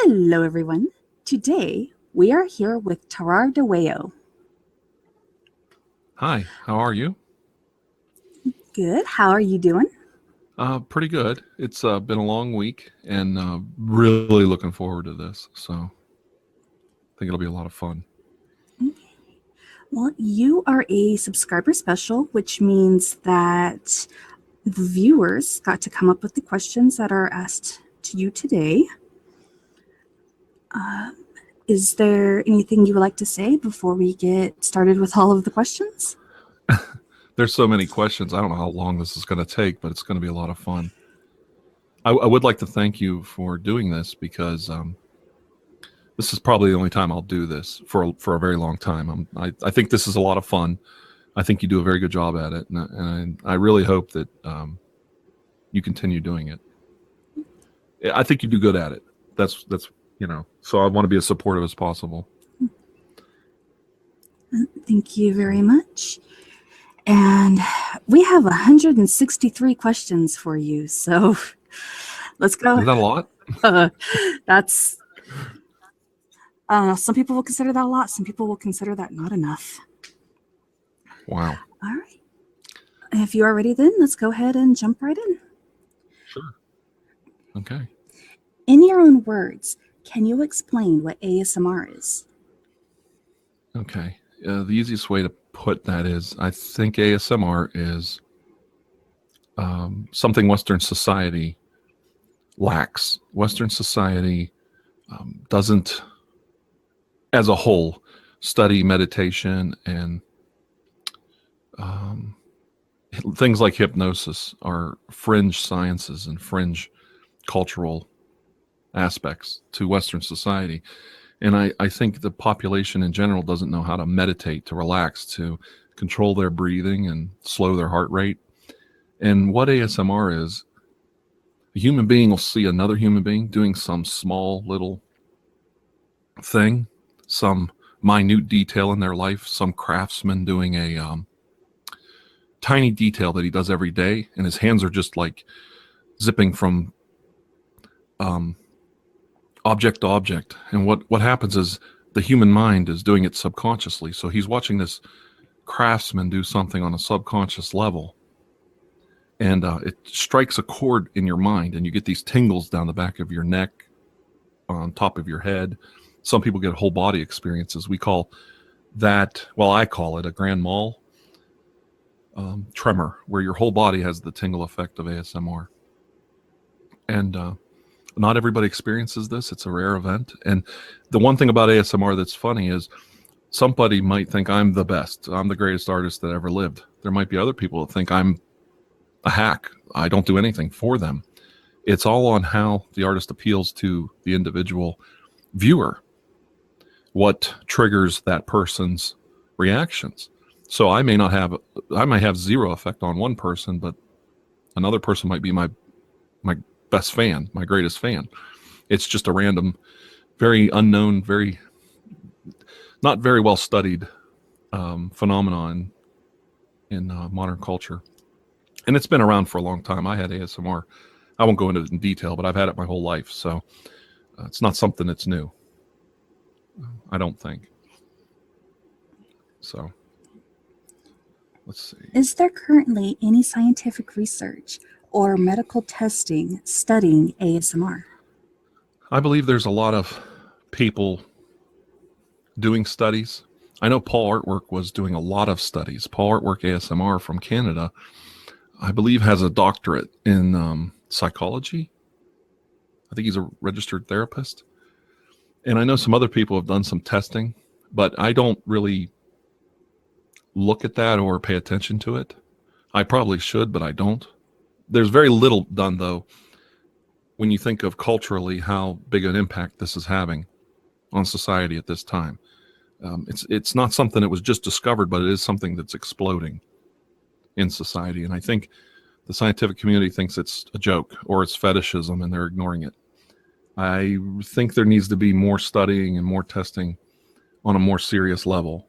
Hello, everyone. Today, we are here with TirarADeguello. Hi, how are you? Good. How are you doing? Pretty good. It's been a long week and really looking forward to this. So I think it'll be a lot of fun. Well, you are a subscriber special, which means that the viewers got to come up with the questions that are asked to you today. Is there anything you would like to say before we get started with all of the questions? There's so many questions. I don't know how long this is going to take, but it's going to be a lot of fun. I would like to thank you for doing this because this is probably the only time I'll do this for a very long time. I think this is a lot of fun. I think you do a very good job at it, and I really hope that you continue doing it. I think you do good at it. That's So I want to be as supportive as possible. Thank you very much. And we have 163 questions for you, so let's go. Is that a lot? That's some people will consider that a lot. Some people will consider that not enough. Wow. All right. If you are ready, then let's go ahead and jump right in. Sure. Okay. In your own words, can you explain what ASMR is? Okay. The easiest way to put that is I think ASMR is something Western society lacks. Western society doesn't, as a whole, study meditation and things like hypnosis are fringe sciences and fringe cultural aspects to Western society. And I think the population in general doesn't know how to meditate, to relax, to control their breathing and slow their heart rate. And what ASMR is, a human being will see another human being doing some small little thing, some minute detail in their life, some craftsman doing a tiny detail that he does every day, and his hands are just like zipping from object to object. And what happens is the human mind is doing it subconsciously. So he's watching this craftsman do something on a subconscious level, and it strikes a chord in your mind, and you get these tingles down the back of your neck, on top of your head. Some people get whole body experiences. We call that, well, I call it a grand mal tremor, where your whole body has the tingle effect of ASMR. And not everybody experiences this. It's a rare event. And the one thing about ASMR that's funny is somebody might think I'm the best. I'm the greatest artist that ever lived. There might be other people that think I'm a hack. I don't do anything for them. It's all on how the artist appeals to the individual viewer, what triggers that person's reactions. So I might have zero effect on one person, but another person might be my best fan, my greatest fan. It's just a random, very unknown, very not very well studied phenomenon in modern culture. And it's been around for a long time. I had ASMR. I won't go into it in detail, but I've had it my whole life. So it's not something that's new, I don't think. So let's see. Is there currently any scientific research or medical testing studying ASMR? I believe there's a lot of people doing studies. I know Paul Artwork was doing a lot of studies. Paul Artwork ASMR from Canada, I believe, has a doctorate in psychology. I think he's a registered therapist. And I know some other people have done some testing, but I don't really look at that or pay attention to it. I probably should, but I don't. There's very little done, though, when you think of culturally how big an impact this is having on society at this time. It's not something that was just discovered, but it is something that's exploding in society. And I think the scientific community thinks it's a joke or it's fetishism, and they're ignoring it. I think there needs to be more studying and more testing on a more serious level.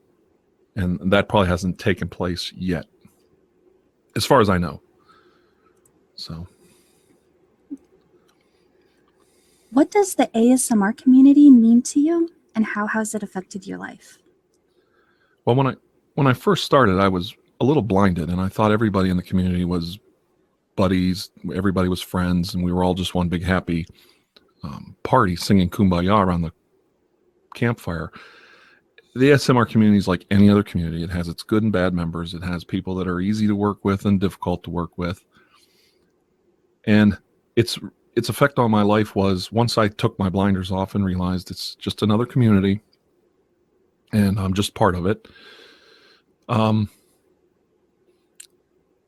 And that probably hasn't taken place yet, as far as I know. So What does the ASMR community mean to you, and how has it affected your life? Well, when I first started, I was a little blinded, and I thought everybody in the community was buddies, everybody was friends, and we were all just one big happy party singing Kumbaya around the campfire. The ASMR community is like any other community. It has its good and bad members. It has people that are easy to work with and difficult to work with. And its effect on my life was, once I took my blinders off and realized it's just another community and I'm just part of it, I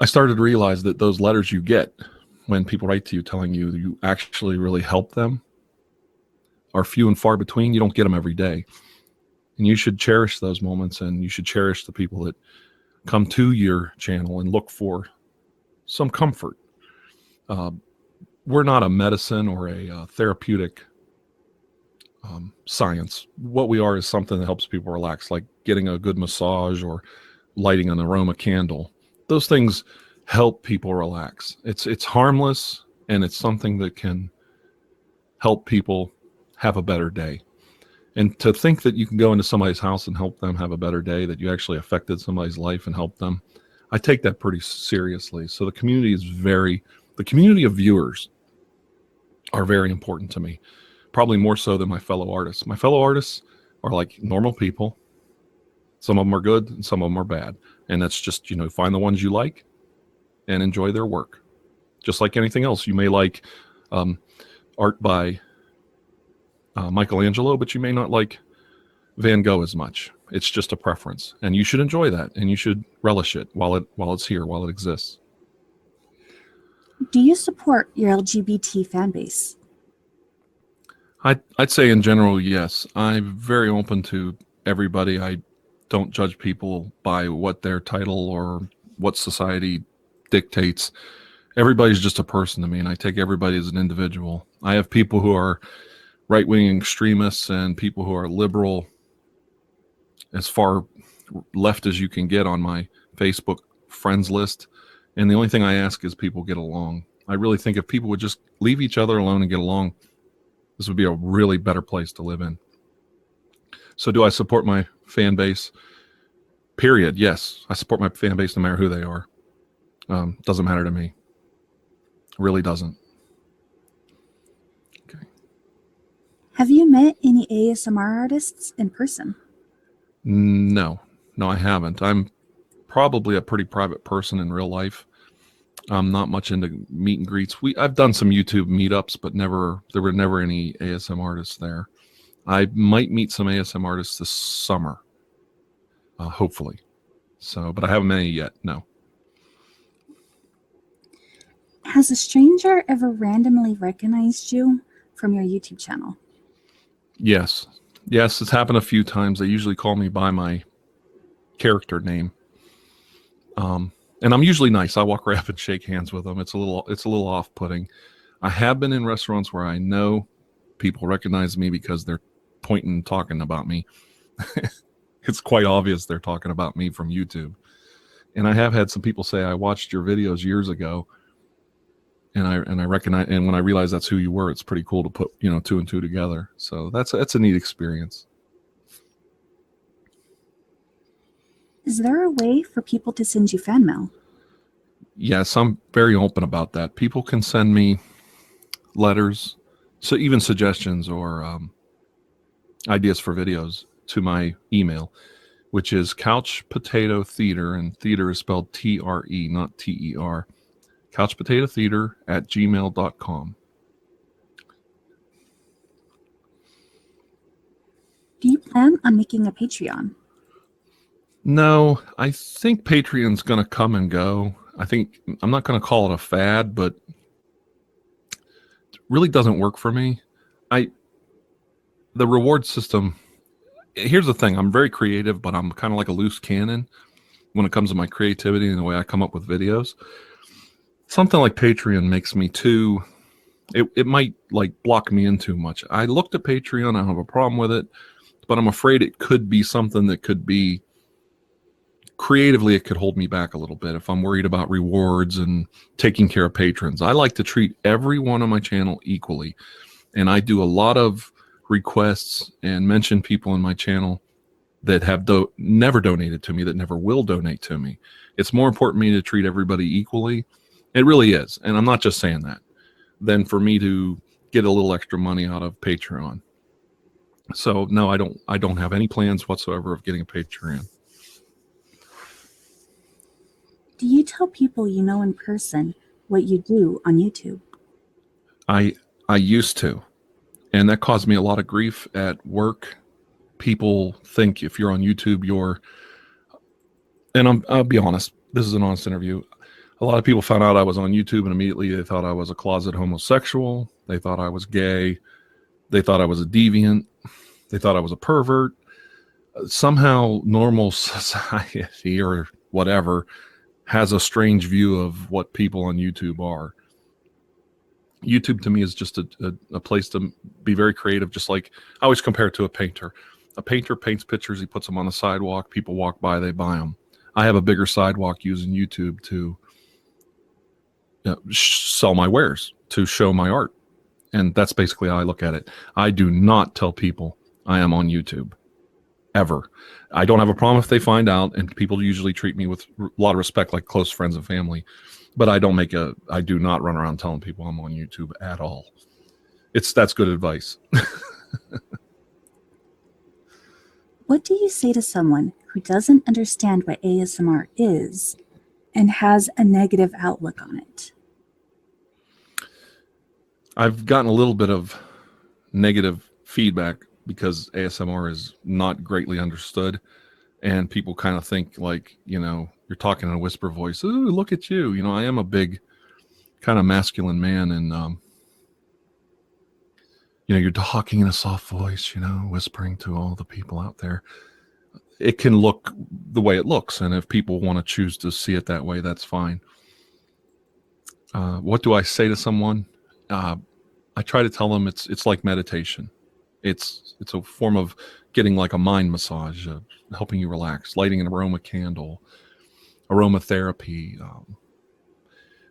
started to realize that those letters you get when people write to you telling you you actually really help them are few and far between. You don't get them every day. And you should cherish those moments, and you should cherish the people that come to your channel and look for some comfort. We're not a medicine or a therapeutic science. What we are is something that helps people relax, like getting a good massage or lighting an aroma candle. Those things help people relax. It's harmless, and it's something that can help people have a better day. And to think that you can go into somebody's house and help them have a better day, that you actually affected somebody's life and helped them, I take that pretty seriously. So the community of viewers are very important to me, probably more so than my fellow artists. My fellow artists are like normal people. Some of them are good and some of them are bad. And that's just, find the ones you like and enjoy their work. Just like anything else. You may like art by Michelangelo, but you may not like Van Gogh as much. It's just a preference, and you should enjoy that, and you should relish it while it's here, while it exists. Do you support your LGBT fan base? I'd say in general, yes. I'm very open to everybody. I don't judge people by what their title or what society dictates. Everybody's just a person to me, and I take everybody as an individual. I have people who are right-wing extremists and people who are liberal, as far left as you can get on my Facebook friends list. And the only thing I ask is people get along. I really think if people would just leave each other alone and get along, this would be a really better place to live in. So do I support my fan base? Period. Yes, I support my fan base no matter who they are. Doesn't matter to me. Really doesn't. Have you met any ASMR artists in person? No, I haven't. I'm probably a pretty private person in real life. I'm not much into meet and greets. I've done some YouTube meetups, but there were never any ASM artists there. I might meet some ASM artists this summer, hopefully. So, but I haven't met any yet. No. Has a stranger ever randomly recognized you from your YouTube channel? Yes, it's happened a few times. They usually call me by my character name. And I'm usually nice. I walk around and shake hands with them. It's a little off-putting. I have been in restaurants where I know people recognize me because they're pointing and talking about me. It's quite obvious they're talking about me from YouTube. And I have had some people say, I watched your videos years ago, and I recognize, and when I realized that's who you were, it's pretty cool to put, 2 and 2 together. So that's a neat experience. Is there a way for people to send you fan mail? Yes, I'm very open about that. People can send me letters, so even suggestions or ideas for videos to my email, which is couchpotatotheater, and theater is spelled T-R-E, not T-E-R. couchpotatotheater@gmail.com. Do you plan on making a Patreon? No, I think Patreon's going to come and go. I think I'm not going to call it a fad, but it really doesn't work for me. The reward system, here's the thing. I'm very creative, but I'm kind of like a loose cannon when it comes to my creativity and the way I come up with videos. Something like Patreon makes me too, it might like block me in too much. I looked at Patreon. I don't have a problem with it, but I'm afraid it could be something that could be creatively, it could hold me back a little bit if I'm worried about rewards and taking care of patrons. I like to treat everyone on my channel equally. And I do a lot of requests and mention people in my channel that have never donated to me, that never will donate to me. It's more important to me to treat everybody equally. It really is. And I'm not just saying that, than for me to get a little extra money out of Patreon. So no, I don't have any plans whatsoever of getting a Patreon. Do you tell people you know in person what you do on YouTube? I used to, and that caused me a lot of grief at work. People think if you're on YouTube, and I'll be honest, this is an honest interview. A lot of people found out I was on YouTube and immediately they thought I was a closet homosexual. They thought I was gay. They thought I was a deviant. They thought I was a pervert. Somehow normal society or whatever has a strange view of what people on YouTube are. YouTube to me is just a place to be very creative. Just like I always compare it to a painter. A painter paints pictures. He puts them on the sidewalk. People walk by, they buy them. I have a bigger sidewalk using YouTube to sell my wares, to show my art. And that's basically how I look at it. I do not tell people I am on YouTube, ever. I don't have a problem if they find out, and people usually treat me with a lot of respect, like close friends and family. But I do not run around telling people I'm on YouTube at all. That's good advice. What do you say to someone who doesn't understand what ASMR is and has a negative outlook on it? I've gotten a little bit of negative feedback because ASMR is not greatly understood, and people kind of think like, you're talking in a whisper voice. Ooh, look at you. I am a big kind of masculine man, and you're talking in a soft voice, whispering to all the people out there. It can look the way it looks, and if people want to choose to see it that way, that's fine. What do I say to someone? I try to tell them it's like meditation. It's a form of getting like a mind massage, helping you relax, lighting an aroma candle, aromatherapy.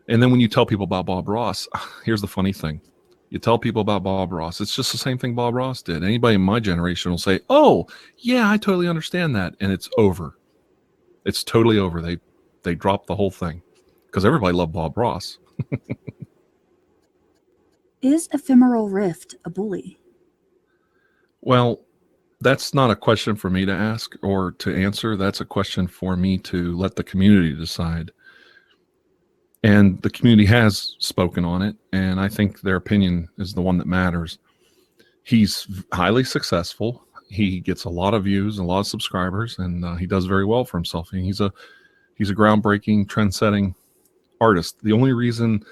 And then when you tell people about Bob Ross, here's the funny thing. You tell people about Bob Ross, it's just the same thing Bob Ross did. Anybody in my generation will say, oh, yeah, I totally understand that. And it's over. It's totally over. They dropped the whole thing because everybody loved Bob Ross. Is Ephemeral Rift a bully? Well, that's not a question for me to ask or to answer. That's a question for me to let the community decide. And the community has spoken on it, and I think their opinion is the one that matters. He's highly successful. He gets a lot of views, a lot of subscribers, and he does very well for himself. And he's a groundbreaking, trend-setting artist. The only reason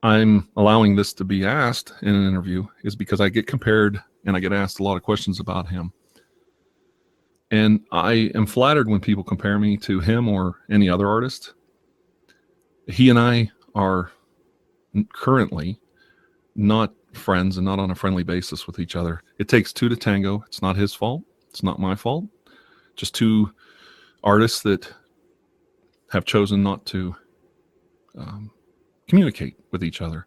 I'm allowing this to be asked in an interview is because I get compared and I get asked a lot of questions about him. And I am flattered when people compare me to him or any other artist. He and I are currently not friends and not on a friendly basis with each other. It takes two to tango. It's not his fault. It's not my fault. Just two artists that have chosen not to communicate with each other.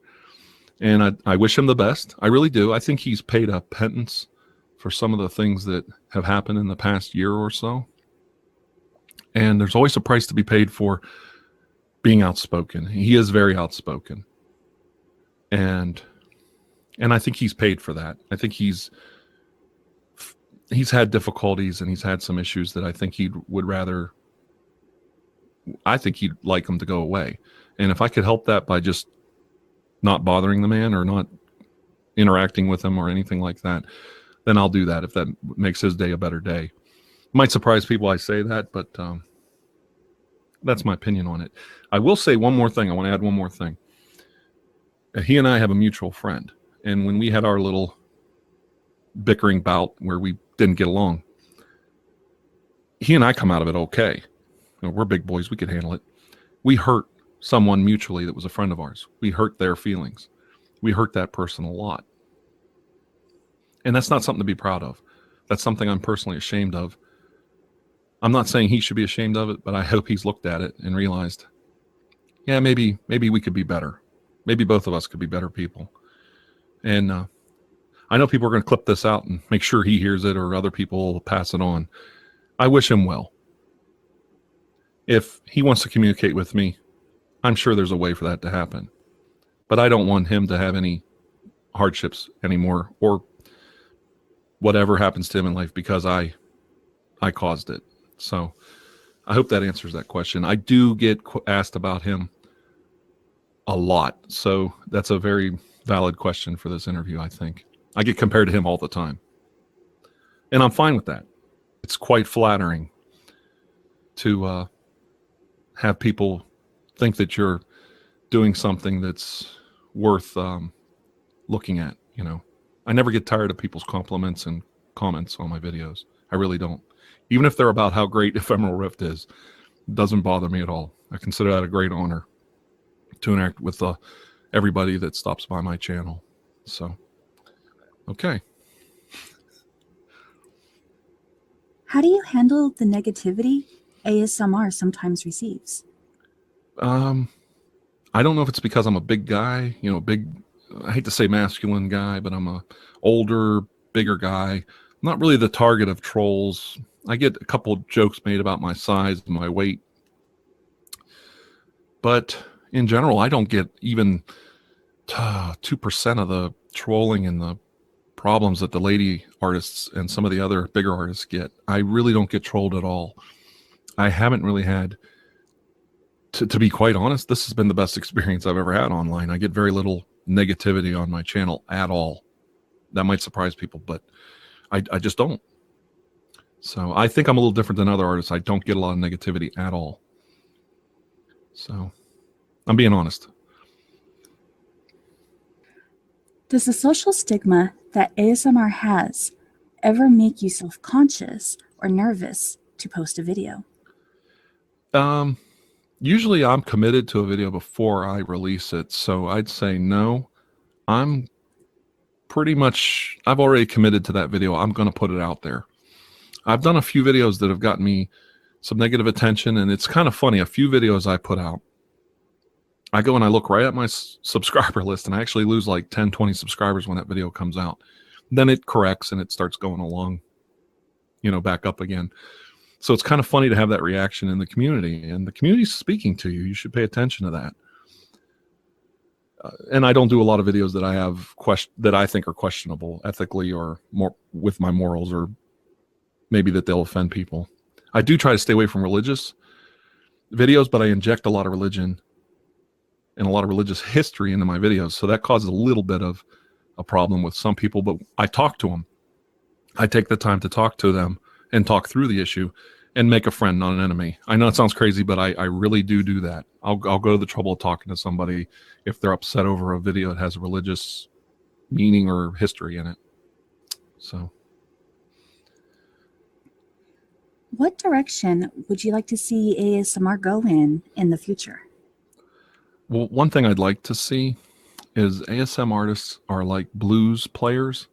And I wish him the best. I really do. I think he's paid a penance for some of the things that have happened in the past year or so. And there's always a price to be paid for being outspoken. He is very outspoken. And I think he's paid for that. I think he's had difficulties and he's had some issues that I think he'd like them to go away. And if I could help that by just not bothering the man or not interacting with him or anything like that, then I'll do that if that makes his day a better day. Might surprise people I say that, but that's my opinion on it. I will say one more thing. I want to add one more thing. He and I have a mutual friend. And when we had our little bickering bout where we didn't get along, he and I come out of it okay. We're big boys. We could handle it. We hurt someone mutually that was a friend of ours. We hurt their feelings. We hurt that person a lot. And that's not something to be proud of. That's something I'm personally ashamed of. I'm not saying he should be ashamed of it, but I hope he's looked at it and realized, yeah, maybe we could be better. Maybe both of us could be better people. And I know people are going to clip this out and make sure he hears it, or other people will pass it on. I wish him well. If he wants to communicate with me, I'm sure there's a way for that to happen. But I don't want him to have any hardships anymore, or whatever happens to him in life, because I caused it. So I hope that answers that question. I do get asked about him a lot, so that's a very valid question for this interview. I think I get compared to him all the time, and I'm fine with that. It's quite flattering to have people think that you're doing something that's worth looking at. You know, I never get tired of people's compliments and comments on my videos. I really don't. Even if they're about how great Ephemeral Rift is, it doesn't bother me at all. I consider that a great honor to interact with everybody that stops by my channel. So, okay. How do you handle the negativity ASMR sometimes receives? I don't know if it's because I'm a big guy, you know, I hate to say masculine guy, but I'm a older, bigger guy. I'm not really the target of trolls. I get a couple of jokes made about my size and my weight. But in general, I don't get even 2% of the trolling and the problems that the lady artists and some of the other bigger artists get. I really don't get trolled at all. I haven't really had, to be quite honest, this has been the best experience I've ever had online. I get very little negativity on my channel at all. That might surprise people, but I just don't. So I think I'm a little different than other artists. I don't get a lot of negativity at all. So I'm being honest. Does the social stigma that ASMR has ever make you self-conscious or nervous to post a video? Usually I'm committed to a video before I release it. So I'd say no. I'm pretty much, I've already committed to that video. I'm going to put it out there. I've done a few videos that have gotten me some negative attention, and it's kind of funny. A few videos I put out, I go and I look right at my subscriber list, and I actually lose like 10, 20 subscribers when that video comes out. Then it corrects and it starts going along, you know, back up again. So it's kind of funny to have that reaction in the community, and the community's speaking to you. You should pay attention to that. And I don't do a lot of videos that I have that I think are questionable ethically, or more with my morals, or maybe that they'll offend people. I do try to stay away from religious videos, but I inject a lot of religion and a lot of religious history into my videos. So that causes a little bit of a problem with some people, but I talk to them. I take the time to talk to them and talk through the issue and make a friend, not an enemy. I know it sounds crazy, but I really do that. I'll go to the trouble of talking to somebody if they're upset over a video that has a religious meaning or history in it. So. What direction would you like to see ASMR go in the future? Well, one thing I'd like to see is ASM artists are like blues players,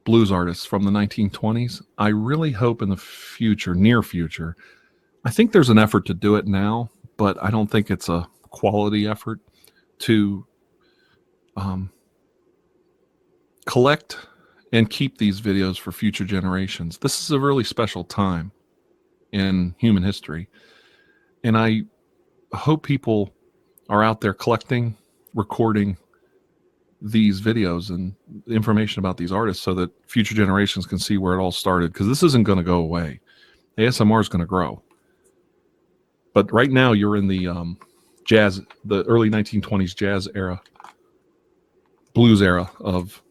blues artists from the 1920s. I really hope in the future, near future, I think there's an effort to do it now, but I don't think it's a quality effort to collect and keep these videos for future generations. This is a really special time in human history, and I hope people are out there collecting, recording these videos and information about these artists so that future generations can see where it all started, because this isn't going to go away. ASMR is going to grow, but right now you're in the jazz, the early 1920s jazz era, blues era of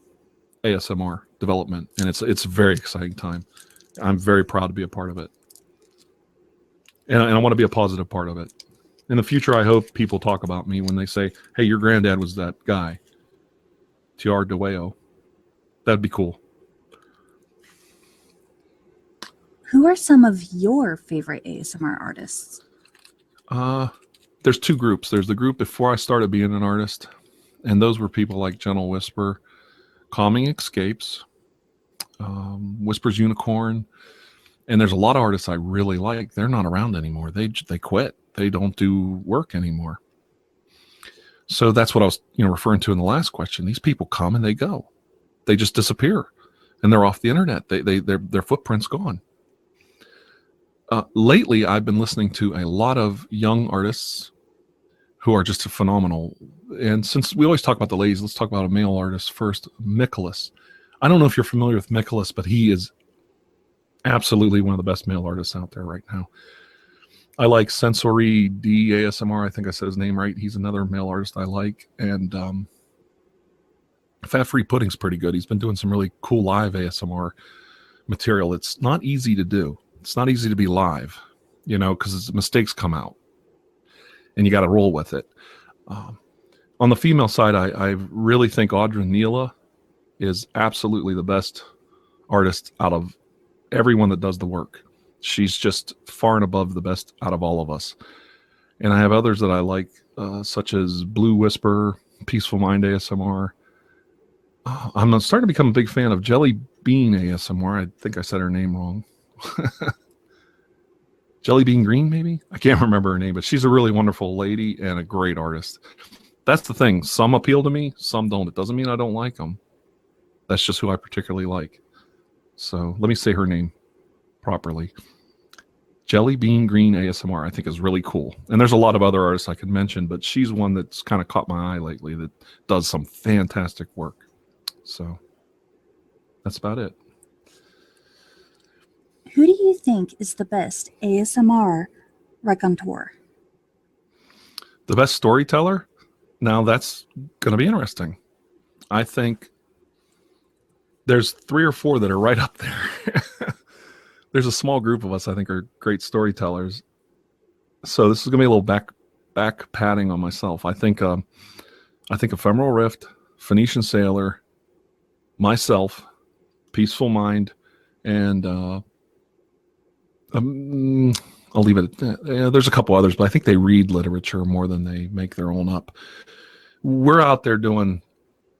ASMR development, and it's a very exciting time. I'm very proud to be a part of it, and I want to be a positive part of it. In the future, I hope people talk about me when they say, hey, your granddad was that guy, TirarADeguello. That'd be cool. Who are some of your favorite ASMR artists? There's two groups. There's the group before I started being an artist, and those were people like Gentle Whisper, Calming Escapes, Whisper's Unicorn, and there's a lot of artists I really like. They're not around anymore. They quit. They don't do work anymore. So that's what I was, referring to in the last question. These people come and they go. They just disappear, and they're off the internet. Their footprint's gone. Lately, I've been listening to a lot of young artists who are just phenomenal. And since we always talk about the ladies, let's talk about a male artist first, Nicholas. I don't know if you're familiar with Nicholas, but he is absolutely one of the best male artists out there right now. I like Sensory D ASMR. I think I said his name right. He's another male artist I like. And Fat Free Pudding's pretty good. He's been doing some really cool live ASMR material. It's not easy to do. It's not easy to be live, because mistakes come out and you got to roll with it. On the female side, I really think Audra Neela is absolutely the best artist out of everyone that does the work. She's just far and above the best out of all of us. And I have others that I like, such as Blue Whisper, Peaceful Mind ASMR. I'm starting to become a big fan of Jelly Bean ASMR. I think I said her name wrong. Jelly Bean Green, maybe? I can't remember her name, but she's a really wonderful lady and a great artist. That's the thing. Some appeal to me, some don't. It doesn't mean I don't like them. That's just who I particularly like. So let me say her name properly. Jelly Bean Green ASMR, I think, is really cool. And there's a lot of other artists I could mention, but she's one that's kind of caught my eye lately that does some fantastic work. So that's about it. Who do you think is the best ASMR raconteur? The best storyteller? Now that's going to be interesting. I think there's 3 or 4 that are right up there. There's a small group of us I think are great storytellers. So this is going to be a little back patting on myself. I think Ephemeral Rift, Phoenician Sailor, myself, Peaceful Mind, and I'll leave it at that. There's a couple others, but I think they read literature more than they make their own up. We're out there doing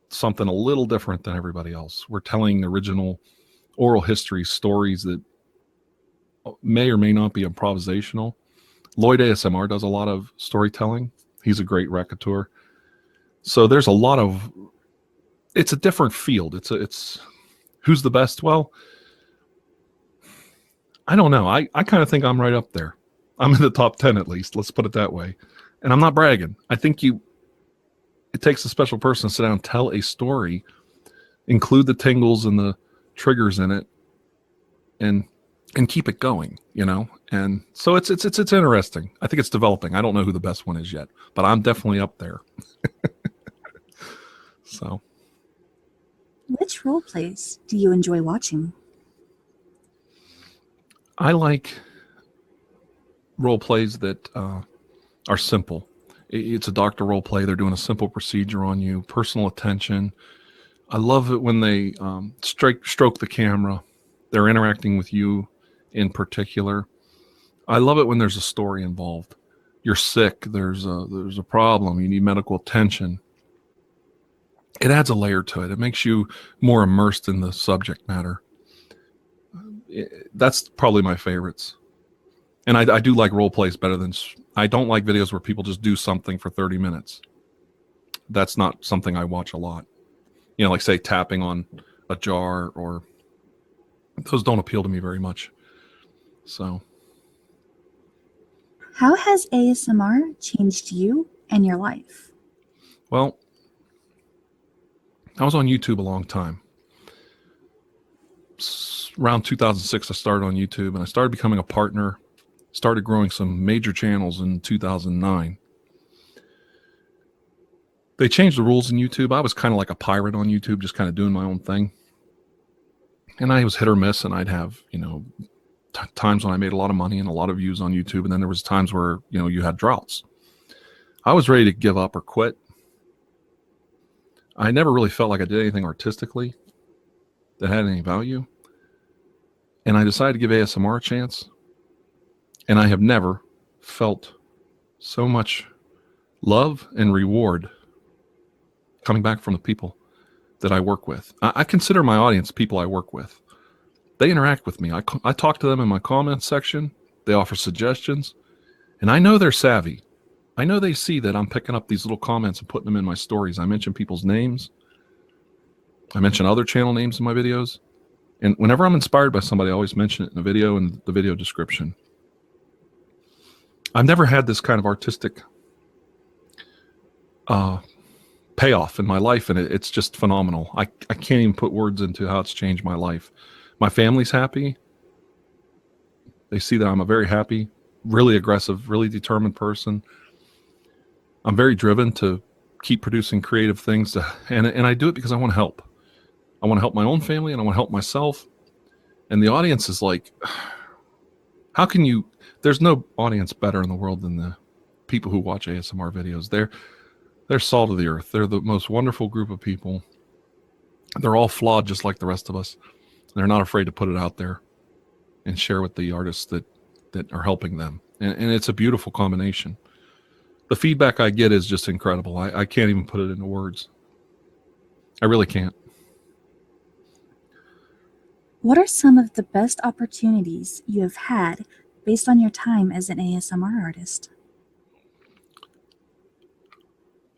something a little different than everybody else. We're telling original oral history stories that may or may not be improvisational. Lloyd ASMR does a lot of storytelling. He's a great raconteur. So there's a lot of, it's a different field. It's who's the best? Well, I don't know. I kind of think I'm right up there. I'm in the top 10 at least. Let's put it that way. And I'm not bragging. I think it takes a special person to sit down and tell a story, include the tingles and the triggers in it, and keep it going, And so it's interesting. I think it's developing. I don't know who the best one is yet, but I'm definitely up there. So, which role plays do you enjoy watching? I like role plays that are simple. It's a doctor role play. They're doing a simple procedure on you, personal attention. I love it when they stroke the camera. They're interacting with you in particular. I love it when there's a story involved. You're sick. There's a problem. You need medical attention. It adds a layer to it. It makes you more immersed in the subject matter. That's probably my favorites. And I do like role plays better than, I don't like videos where people just do something for 30 minutes. That's not something I watch a lot. Like say tapping on a jar, or those don't appeal to me very much. So. How has ASMR changed you and your life? Well, I was on YouTube a long time. Around 2006, I started on YouTube, and I started becoming a partner, started growing some major channels in 2009. They changed the rules in YouTube. I was kind of like a pirate on YouTube, just kind of doing my own thing. And I was hit or miss, and I'd have, times when I made a lot of money and a lot of views on YouTube. And then there was times where, you had droughts. I was ready to give up or quit. I never really felt like I did anything artistically that had any value. And I decided to give ASMR a chance. And I have never felt so much love and reward coming back from the people that I work with. I consider my audience people I work with. They interact with me. I talk to them in my comments section. They offer suggestions. And I know they're savvy. I know they see that I'm picking up these little comments and putting them in my stories. I mention people's names. I mention other channel names in my videos. And whenever I'm inspired by somebody, I always mention it in the video and the video description. I've never had this kind of artistic payoff in my life, and it's just phenomenal. I can't even put words into how it's changed my life. My family's happy. They see that I'm a very happy, really aggressive, really determined person. I'm very driven to keep producing creative things, and I do it because I want to help. I want to help my own family, and I want to help myself. And the audience is like, how can you? There's no audience better in the world than the people who watch ASMR videos. They're salt of the earth. They're the most wonderful group of people. They're all flawed just like the rest of us. They're not afraid to put it out there and share with the artists that are helping them. And it's a beautiful combination. The feedback I get is just incredible. I can't even put it into words. I really can't. What are some of the best opportunities you have had based on your time as an ASMR artist?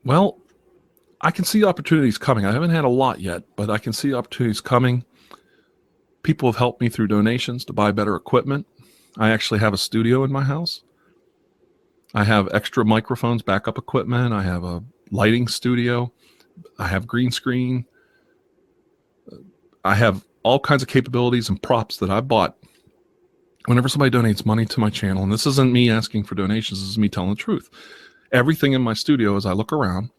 Well, I can see opportunities coming. I haven't had a lot yet, but I can see opportunities coming. People have helped me through donations to buy better equipment. I actually have a studio in my house. I have extra microphones, backup equipment. I have a lighting studio. I have green screen. I have all kinds of capabilities and props that I bought. Whenever somebody donates money to my channel, and this isn't me asking for donations, this is me telling the truth. Everything in my studio, as I look around,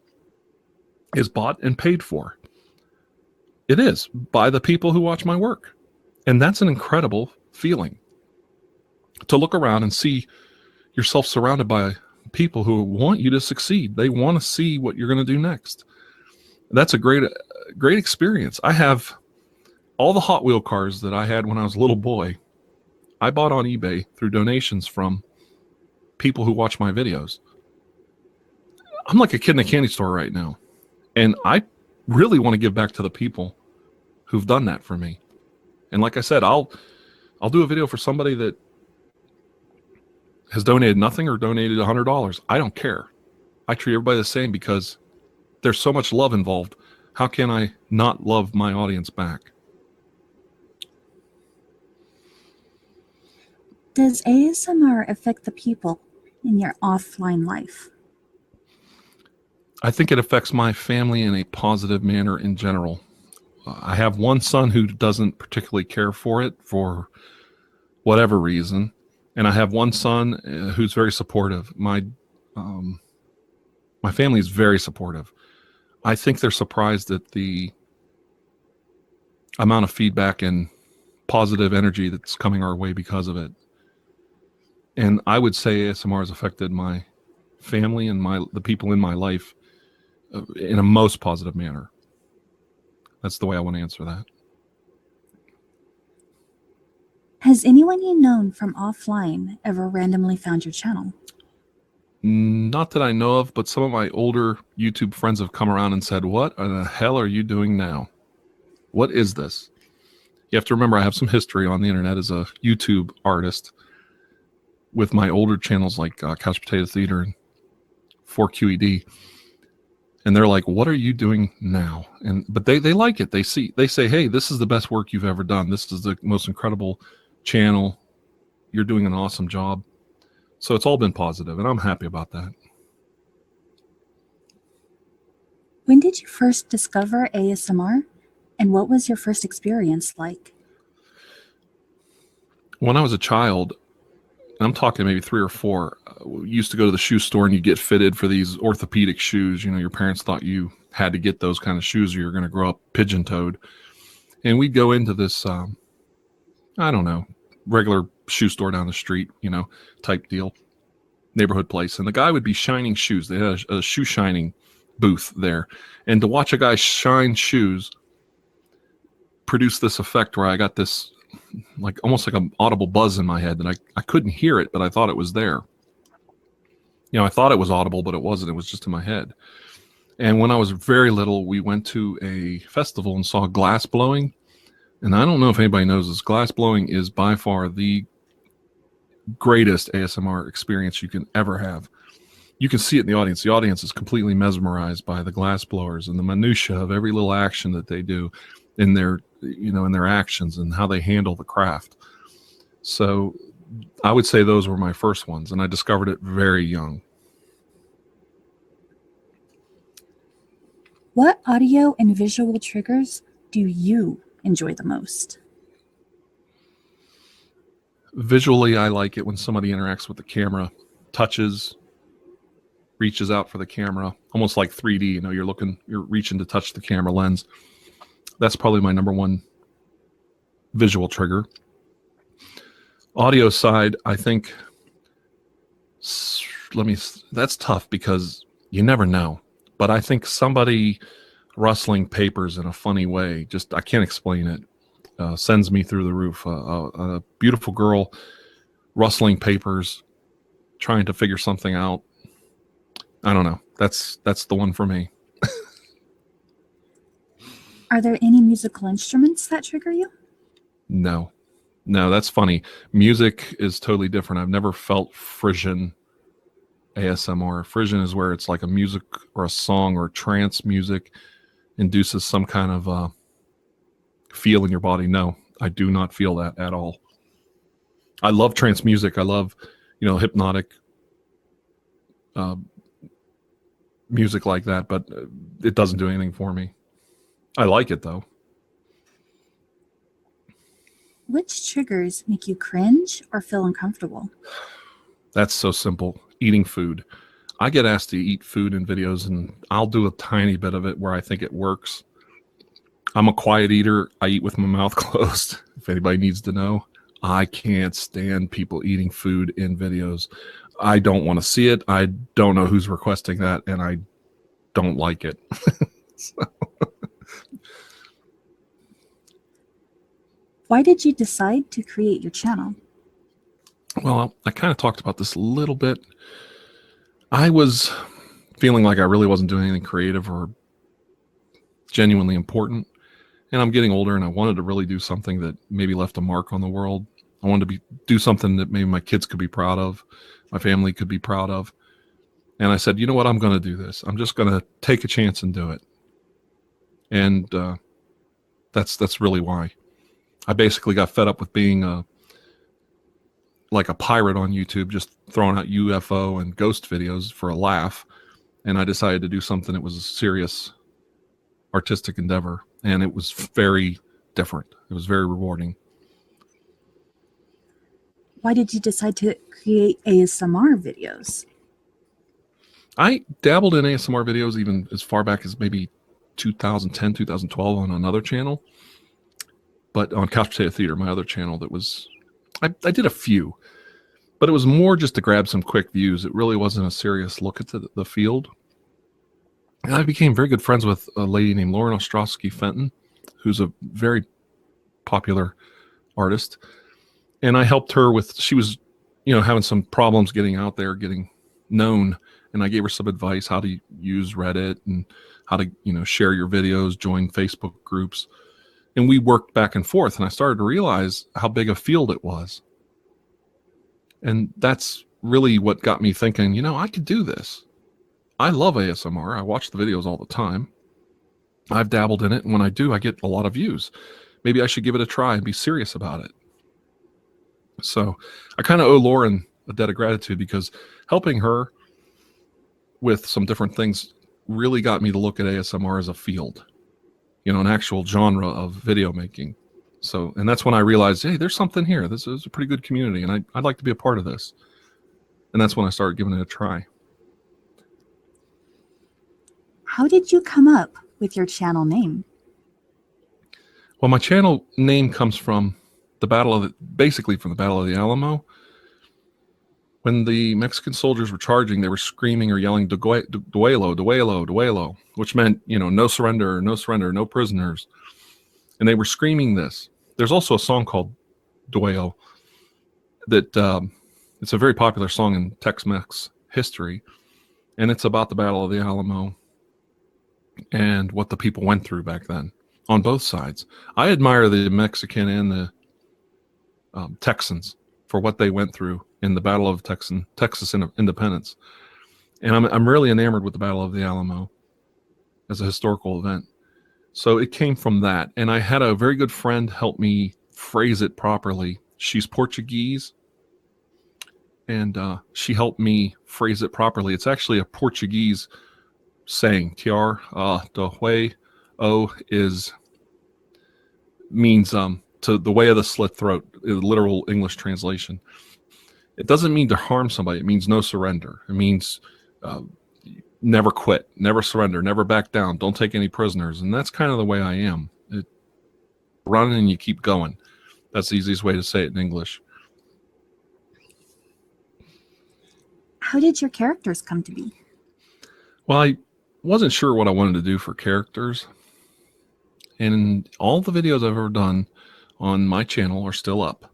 is bought and paid for. It is by the people who watch my work. And that's an incredible feeling. To look around and see yourself surrounded by people who want you to succeed. They want to see what you're going to do next. That's a great experience. I have all the Hot Wheel cars that I had when I was a little boy. I bought on eBay through donations from people who watch my videos. I'm like a kid in a candy store right now. And I really want to give back to the people who've done that for me. And like I said, I'll do a video for somebody that has donated nothing or donated $100. I don't care. I treat everybody the same because there's so much love involved. How can I not love my audience back? Does ASMR affect the people in your offline life? I think it affects my family in a positive manner in general. I have one son who doesn't particularly care for it for whatever reason. And I have one son who's very supportive. My family is very supportive. I think they're surprised at the amount of feedback and positive energy that's coming our way because of it. And I would say ASMR has affected my family and the people in my life in a most positive manner. That's the way I want to answer that. Has anyone you known from offline ever randomly found your channel? Not that I know of, but some of my older YouTube friends have come around and said, "What the hell are you doing now? What is this?" You have to remember I have some history on the internet as a YouTube artist with my older channels like Couch Potato Theater and 4QED. And they're like, "What are you doing now?" But they like it. They say, "Hey, this is the best work you've ever done. This is the most incredible channel. You're doing an awesome job." So it's all been positive, and I'm happy about that. When did you first discover ASMR, and what was your first experience like? When I was a child, I'm talking maybe 3 or 4, we used to go to the shoe store and you get fitted for these orthopedic shoes. You know, your parents thought you had to get those kind of shoes or you're going to grow up pigeon-toed. And we'd go into this, I don't know, regular shoe store down the street, you know, type deal, neighborhood place. And the guy would be shining shoes. They had a shoe shining booth there. And to watch a guy shine shoes produced this effect where I got this like almost like an audible buzz in my head that I couldn't hear it, but I thought it was there. You know, I thought it was audible, but it wasn't. It was just in my head. And when I was very little, we went to a festival and saw glass blowing. And I don't know if anybody knows this. Glass blowing is by far the greatest ASMR experience you can ever have. you can see it in the audience. The audience is completely mesmerized by the glass blowers and the minutia of every little action that they do in their, in their actions and how they handle the craft. So I would say those were my first ones, and I discovered it very young. What audio and visual triggers do you enjoy the most? Visually, I like it when somebody interacts with the camera, touches, reaches out for the camera, almost like 3D. You're reaching to touch the camera lens. That's probably my number one visual trigger. Audio side, I think, that's tough because you never know. But I think somebody rustling papers in a funny way, I can't explain it, sends me through the roof. A beautiful girl rustling papers, trying to figure something out. I don't know. That's the one for me. Are there any musical instruments that trigger you? No, that's funny. Music is totally different. I've never felt Frisian ASMR. Frisian is where it's like a music or a song or trance music induces some kind of feel in your body. No, I do not feel that at all. I love trance music. I love, hypnotic music like that, but it doesn't do anything for me. I like it though. Which triggers make you cringe or feel uncomfortable? That's so simple. Eating food. I get asked to eat food in videos, and I'll do a tiny bit of it where I think it works. I'm a quiet eater. I eat with my mouth closed. If anybody needs to know, I can't stand people eating food in videos. I don't want to see it. I don't know who's requesting that, and I don't like it. Why did you decide to create your channel? Well, I kind of talked about this a little bit. I was feeling like I really wasn't doing anything creative or genuinely important. And I'm getting older, and I wanted to really do something that maybe left a mark on the world. I wanted to do something that maybe my kids could be proud of, my family could be proud of. And I said, you know what? I'm going to do this. I'm just going to take a chance and do it. And that's really why. I basically got fed up with being like a pirate on YouTube, just throwing out UFO and ghost videos for a laugh. And I decided to do something that was a serious artistic endeavor. And it was very different. It was very rewarding. Why did you decide to create ASMR videos? I dabbled in ASMR videos even as far back as maybe 2010, 2012 on another channel. But on Couch Potato Theater, my other channel, I did a few. But it was more just to grab some quick views. It really wasn't a serious look at the field. And I became very good friends with a lady named Lauren Ostrowski Fenton, who's a very popular artist. And I helped her she was, having some problems getting out there, getting known. And I gave her some advice, how to use Reddit and how to, share your videos, join Facebook groups. And we worked back and forth. And I started to realize how big a field it was. And that's really what got me thinking, I could do this. I love ASMR. I watch the videos all the time. I've dabbled in it, and when I do, I get a lot of views. Maybe I should give it a try and be serious about it. So I kind of owe Lauren a debt of gratitude, because helping her with some different things really got me to look at ASMR as a field, an actual genre of video making. So, and that's when I realized, hey, there's something here. This is a pretty good community, and I'd like to be a part of this. And that's when I started giving it a try. How did you come up with your channel name? Well, my channel name comes from basically from the Battle of the Alamo. When the Mexican soldiers were charging, they were screaming or yelling, "Duelo, duelo, duelo," which meant, no surrender, no surrender, no prisoners. And they were screaming this. There's also a song called Duelo that it's a very popular song in Tex-Mex history. And it's about the Battle of the Alamo and what the people went through back then on both sides. I admire the Mexican and the Texans for what they went through in the Battle of Texas Independence. And I'm really enamored with the Battle of the Alamo as a historical event. So it came from that. And I had a very good friend help me phrase it properly. She's Portuguese, and she helped me phrase it properly. It's actually a Portuguese saying. TirarADeguello means to the way of the slit throat, the literal English translation. It doesn't mean to harm somebody. It means no surrender. It means never quit, never surrender, never back down. Don't take any prisoners. And that's kind of the way I am. Run and you keep going. That's the easiest way to say it in English. How did your characters come to be? Well, I wasn't sure what I wanted to do for characters. And all the videos I've ever done on my channel are still up.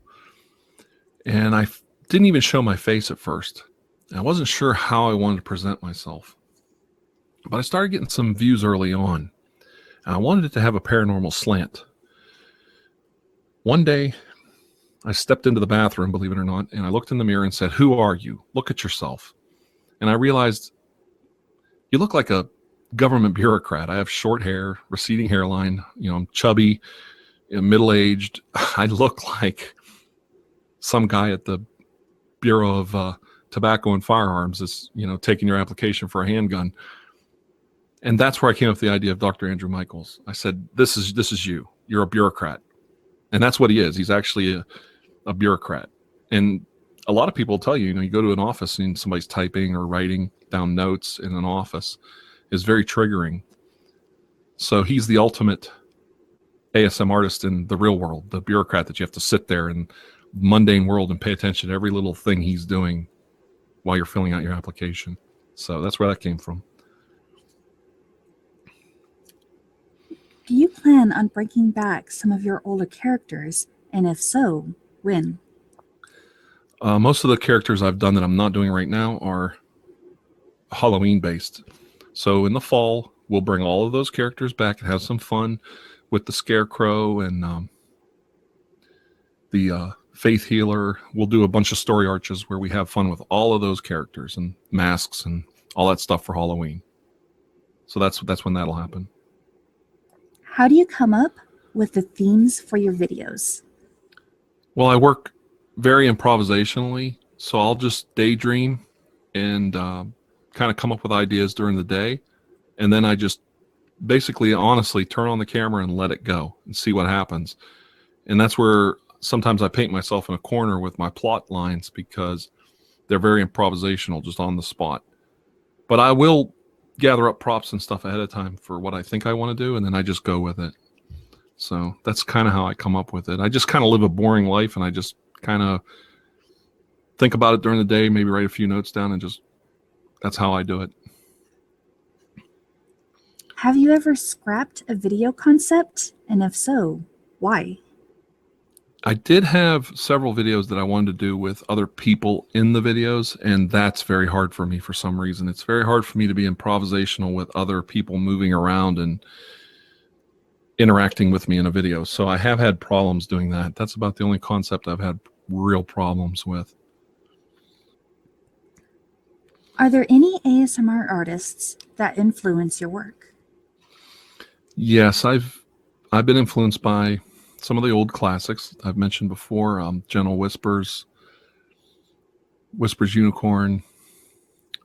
And I didn't even show my face at first. I wasn't sure how I wanted to present myself. But I started getting some views early on. And I wanted it to have a paranormal slant. One day, I stepped into the bathroom, believe it or not, and I looked in the mirror and said, "Who are you? Look at yourself." And I realized, you look like a government bureaucrat. I have short hair, receding hairline. I'm chubby, middle-aged. I look like some guy at the Bureau of Tobacco and Firearms is, taking your application for a handgun. And that's where I came up with the idea of Dr. Andrew Michaels. I said, this is you. You're a bureaucrat. And that's what he is. He's actually a bureaucrat. And a lot of people tell you, you go to an office and somebody's typing or writing down notes in an office is very triggering. So he's the ultimate ASM artist in the real world, the bureaucrat that you have to sit there in mundane world and pay attention to every little thing he's doing while you're filling out your application. So that's where that came from. Do you plan on bringing back some of your older characters? And if so, when? Most of the characters I've done that I'm not doing right now are Halloween based. So in the fall, we'll bring all of those characters back and have some fun with the Scarecrow and the Faith Healer. We'll do a bunch of story arches where we have fun with all of those characters and masks and all that stuff for Halloween. So that's when that'll happen. How do you come up with the themes for your videos? Well, I work very improvisationally, so I'll just daydream and kind of come up with ideas during the day. And then I just basically, honestly, turn on the camera and let it go and see what happens. And that's where sometimes I paint myself in a corner with my plot lines because they're very improvisational, just on the spot. But I will gather up props and stuff ahead of time for what I think I want to do, and then I just go with it. So that's kind of how I come up with it. I just kind of live a boring life, and I just kind of think about it during the day, maybe write a few notes down, and just that's how I do it. Have you ever scrapped a video concept? And if so, why? I did have several videos that I wanted to do with other people in the videos, and that's very hard for me for some reason. It's very hard for me to be improvisational with other people moving around and interacting with me in a video. So I have had problems doing that. That's about the only concept I've had real problems with. Are there any ASMR artists that influence your work? Yes, I've been influenced by some of the old classics I've mentioned before. Gentle Whispers, Whispers Unicorn,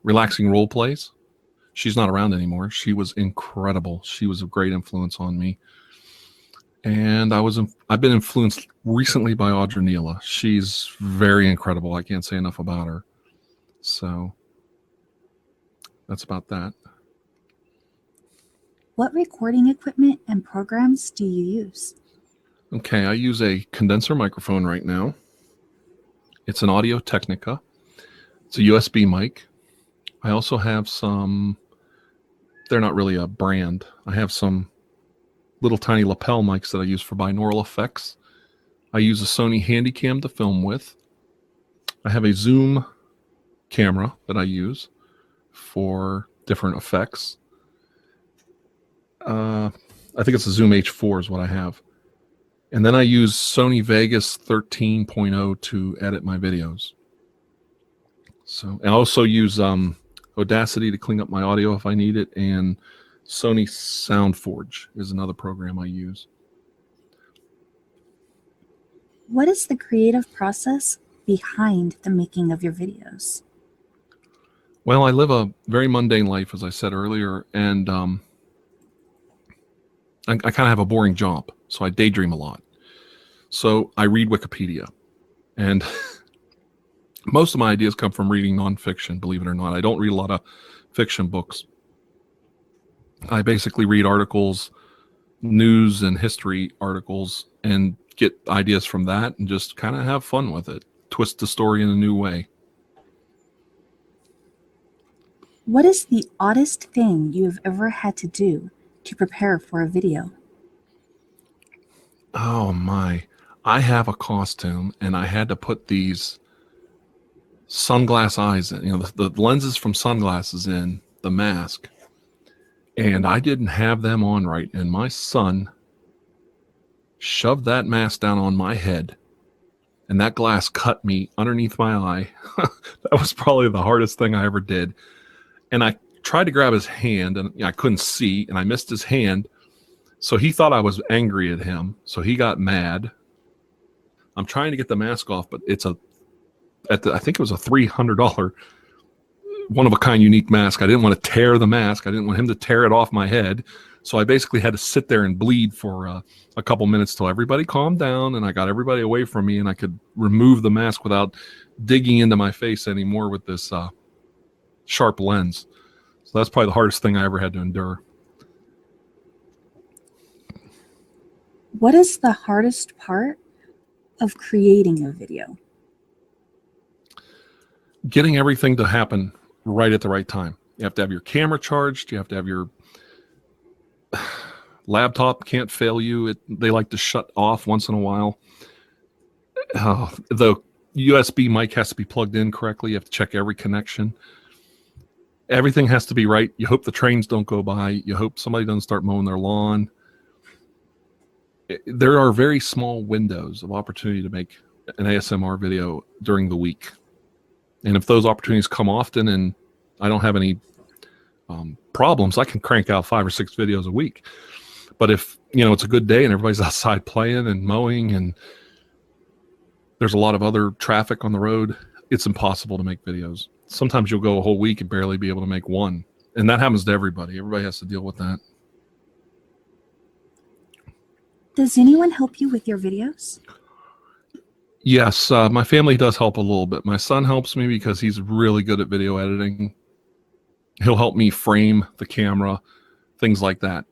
Relaxing Role Plays. She's not around anymore. She was incredible. She was a great influence on me. And I've been influenced recently by Audra Neela. She's very incredible. I can't say enough about her. So that's about that. What recording equipment and programs do you use? Okay, I use a condenser microphone right now. It's an Audio Technica. It's a USB mic. I also have some, they're not really a brand. I have some little tiny lapel mics that I use for binaural effects. I use a Sony Handycam to film with. I have a Zoom camera that I use for different effects. I think it's a Zoom H4 is what I have. And then I use Sony Vegas 13.0 to edit my videos. So I also use Audacity to clean up my audio if I need it, and Sony SoundForge is another program I use. What is the creative process behind the making of your videos? Well, I live a very mundane life, as I said earlier, and I kind of have a boring job, so I daydream a lot. So I read Wikipedia, and most of my ideas come from reading nonfiction, believe it or not. I don't read a lot of fiction books. I basically read articles, news and history articles, and get ideas from that and just kind of have fun with it. Twist the story in a new way. What is the oddest thing you have ever had to do to prepare for a video? Oh my. I have a costume and I had to put these sunglass eyes in, the lenses from sunglasses in the mask. And I didn't have them on right. And my son shoved that mask down on my head. And that glass cut me underneath my eye. That was probably the hardest thing I ever did. And I tried to grab his hand and I couldn't see and I missed his hand. So he thought I was angry at him. So he got mad. I'm trying to get the mask off, but I think it was a $300 one-of-a-kind unique mask. I didn't want to tear the mask. I didn't want him to tear it off my head. So I basically had to sit there and bleed for a couple minutes till everybody calmed down and I got everybody away from me and I could remove the mask without digging into my face anymore with this sharp lens. So that's probably the hardest thing I ever had to endure. What is the hardest part of creating a video? Getting everything to happen right at the right time. You have to have your camera charged. You have to have your laptop can't fail you. They like to shut off once in a while. The USB mic has to be plugged in correctly. You have to check every connection. Everything has to be right. You hope the trains don't go by. You hope somebody doesn't start mowing their lawn. There are very small windows of opportunity to make an ASMR video during the week. And if those opportunities come often and I don't have any problems, I can crank out 5 or 6 videos a week. But if, it's a good day and everybody's outside playing and mowing and there's a lot of other traffic on the road, it's impossible to make videos. Sometimes you'll go a whole week and barely be able to make one. And that happens to everybody. Everybody has to deal with that. Does anyone help you with your videos? Yes, my family does help a little bit. My son helps me because he's really good at video editing. He'll help me frame the camera, things like that.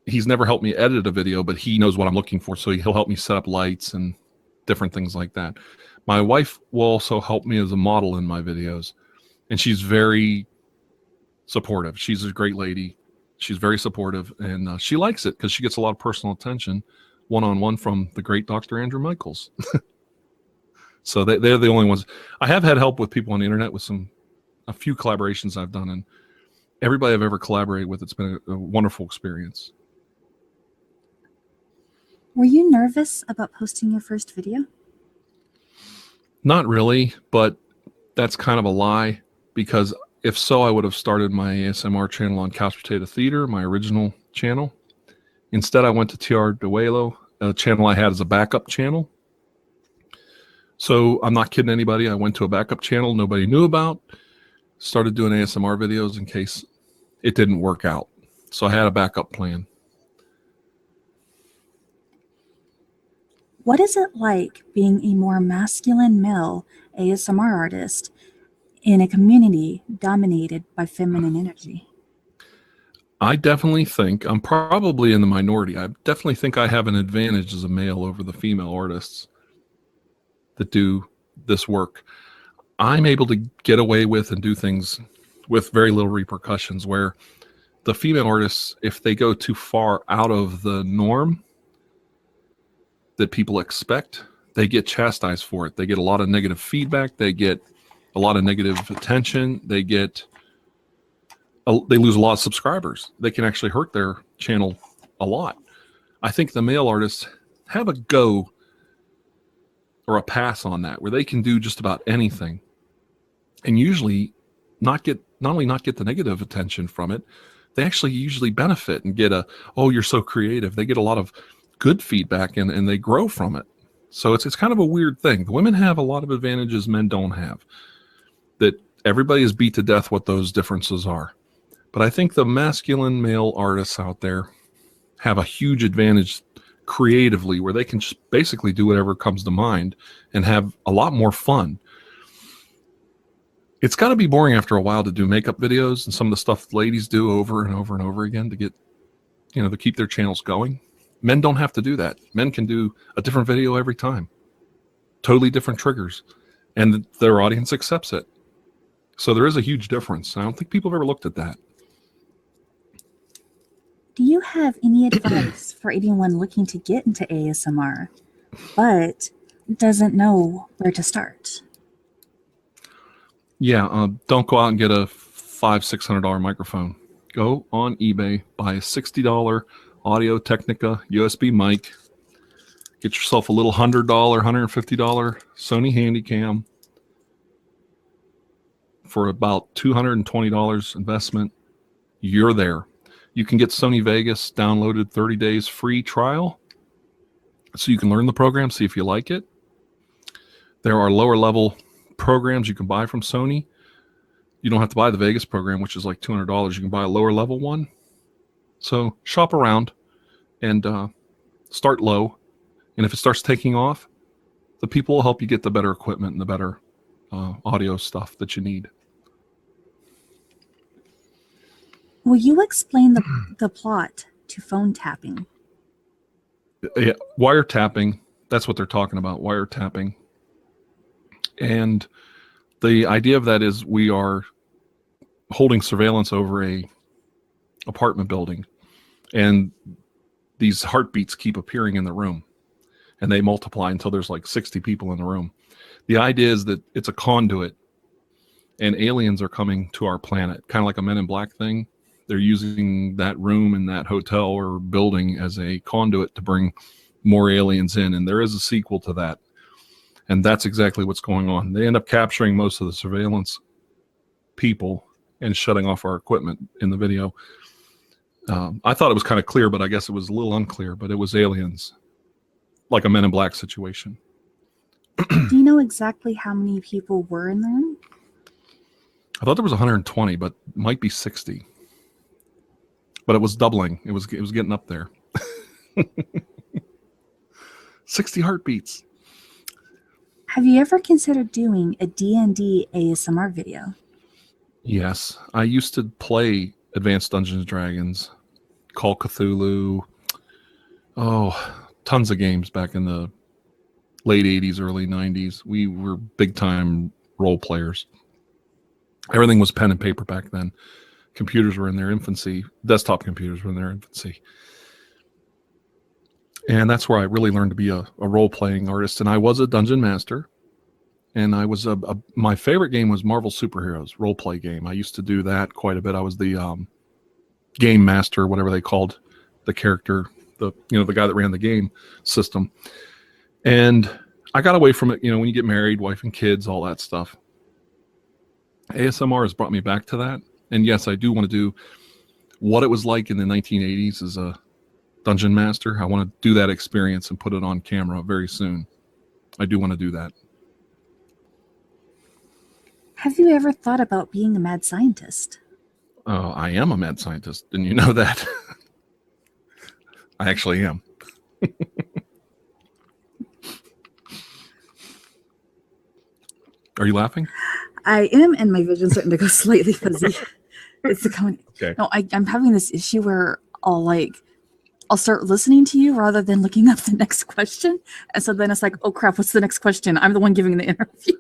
He's never helped me edit a video, but he knows what I'm looking for, so he'll help me set up lights and different things like that. My wife will also help me as a model in my videos, and she's very supportive. She's a great lady. She's very supportive, and she likes it because she gets a lot of personal attention one-on-one from the great Dr. Andrew Michaels. So they're the only ones. I have had help with people on the internet with a few collaborations I've done, and everybody I've ever collaborated with, it's been a wonderful experience. Were you nervous about posting your first video? Not really, but that's kind of a lie, because if so, I would have started my ASMR channel on Couch Potato Theater, my original channel. Instead, I went to TirarADeguello, a channel I had as a backup channel. So I'm not kidding anybody. I went to a backup channel nobody knew about, started doing ASMR videos in case it didn't work out. So I had a backup plan. What is it like being a more masculine male ASMR artist in a community dominated by feminine energy? I definitely think I'm probably in the minority. I definitely think I have an advantage as a male over the female artists that do this work. I'm able to get away with and do things with very little repercussions, where the female artists, if they go too far out of the norm that people expect, they get chastised for it. They get a lot of negative feedback. They get a lot of negative attention. They lose a lot of subscribers. They can actually hurt their channel a lot. I think the male artists have a go or a pass on that, where they can do just about anything and usually not get not only not get the negative attention from it, they actually usually benefit and get oh, you're so creative. They get a lot of good feedback and they grow from it. So it's kind of a weird thing. The women have a lot of advantages men don't have. That everybody is beat to death what those differences are. But I think the masculine male artists out there have a huge advantage creatively where they can just basically do whatever comes to mind and have a lot more fun. It's got to be boring after a while to do makeup videos and some of the stuff ladies do over and over and over again to get, to keep their channels going. Men don't have to do that. Men can do a different video every time. Totally different triggers. And their audience accepts it. So there is a huge difference. I don't think people have ever looked at that. Do you have any advice for anyone looking to get into ASMR, but doesn't know where to start? Yeah, don't go out and get a $500-$600 microphone. Go on eBay, buy a $60 Audio Technica USB mic. Get yourself a little $100, $150 Sony Handycam for about $220 investment. You're there. You can get Sony Vegas downloaded 30 days free trial so you can learn the program, see if you like it. There are lower level programs you can buy from Sony. You don't have to buy the Vegas program, which is like $200. You can buy a lower level one. So shop around and start low. And if it starts taking off, the people will help you get the better equipment and the better audio stuff that you need. Will you explain the plot to phone tapping? Yeah, wiretapping, that's what they're talking about, wiretapping. And the idea of that is we are holding surveillance over a apartment building, and these heartbeats keep appearing in the room, and they multiply until there's like 60 people in the room. The idea is that it's a conduit, and aliens are coming to our planet, kind of like a Men in Black thing. They're using that room in that hotel or building as a conduit to bring more aliens in, and there is a sequel to that. And that's exactly what's going on. They end up capturing most of the surveillance people and shutting off our equipment in the video. I thought it was kind of clear, but I guess it was a little unclear, but it was aliens, like a Men in Black situation. Do you know exactly how many people were in the room? I thought there was 120, but might be 60. But it was doubling. It was getting up there. 60 heartbeats. Have you ever considered doing a D&D ASMR video? Yes. I used to play Advanced Dungeons & Dragons, Call of Cthulhu. Oh, tons of games back in the late 80s, early 90s. We were big-time role players. Everything was pen and paper back then. Computers were in their infancy. Desktop computers were in their infancy. And that's where I really learned to be a role-playing artist. And I was a dungeon master. And I was my favorite game was Marvel Superheroes, role-play game. I used to do that quite a bit. I was the game master, whatever they called the character, the guy that ran the game system. And I got away from it, when you get married, wife and kids, all that stuff. ASMR has brought me back to that. And yes, I do want to do what it was like in the 1980s as a dungeon master. I want to do that experience and put it on camera very soon. I do want to do that. Have you ever thought about being a mad scientist? Oh, I am a mad scientist. Didn't you know that? I actually am. Are you laughing? I am, and my vision's starting to go slightly fuzzy. It's the coming. Okay. No, I'm having this issue where I'll start listening to you rather than looking up the next question, and so then it's like, oh crap, what's the next question? I'm the one giving the interview.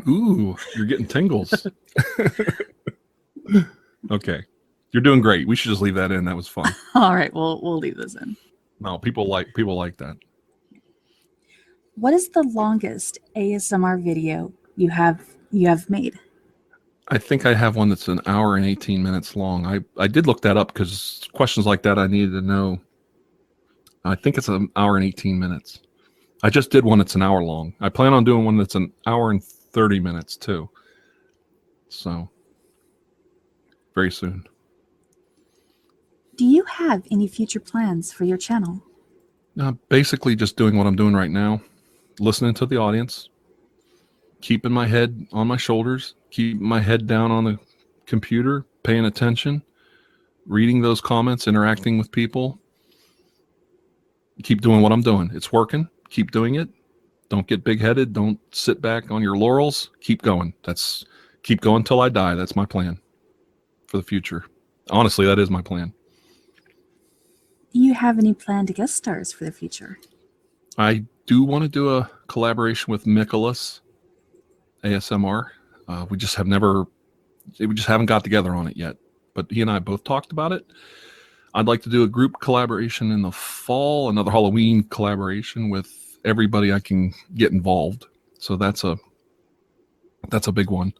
Ooh, you're getting tingles. Okay, you're doing great. We should just leave that in. That was fun. All right, we'll leave this in. No, people like that. What is the longest ASMR video you have made? I think I have one that's an hour and 18 minutes long. I did look that up because questions like that I needed to know. I think it's an hour and 18 minutes. I just did one that's an hour long. I plan on doing one that's an hour and 30 minutes too. So very soon. Do you have any future plans for your channel? Basically just doing what I'm doing right now, listening to the audience, keeping my head on my shoulders, keeping my head down on the computer, paying attention, reading those comments, interacting with people. Keep doing what I'm doing. It's working. Keep doing it. Don't get big-headed. Don't sit back on your laurels. Keep going. Keep going till I die. That's my plan for the future. Honestly, that is my plan. Do you have any planned guest stars for the future? I do want to do a collaboration with Nicholas ASMR. We just haven't got together on it yet, but he and I both talked about it. I'd like to do a group collaboration in the fall, another Halloween collaboration with everybody I can get involved. So that's a big one.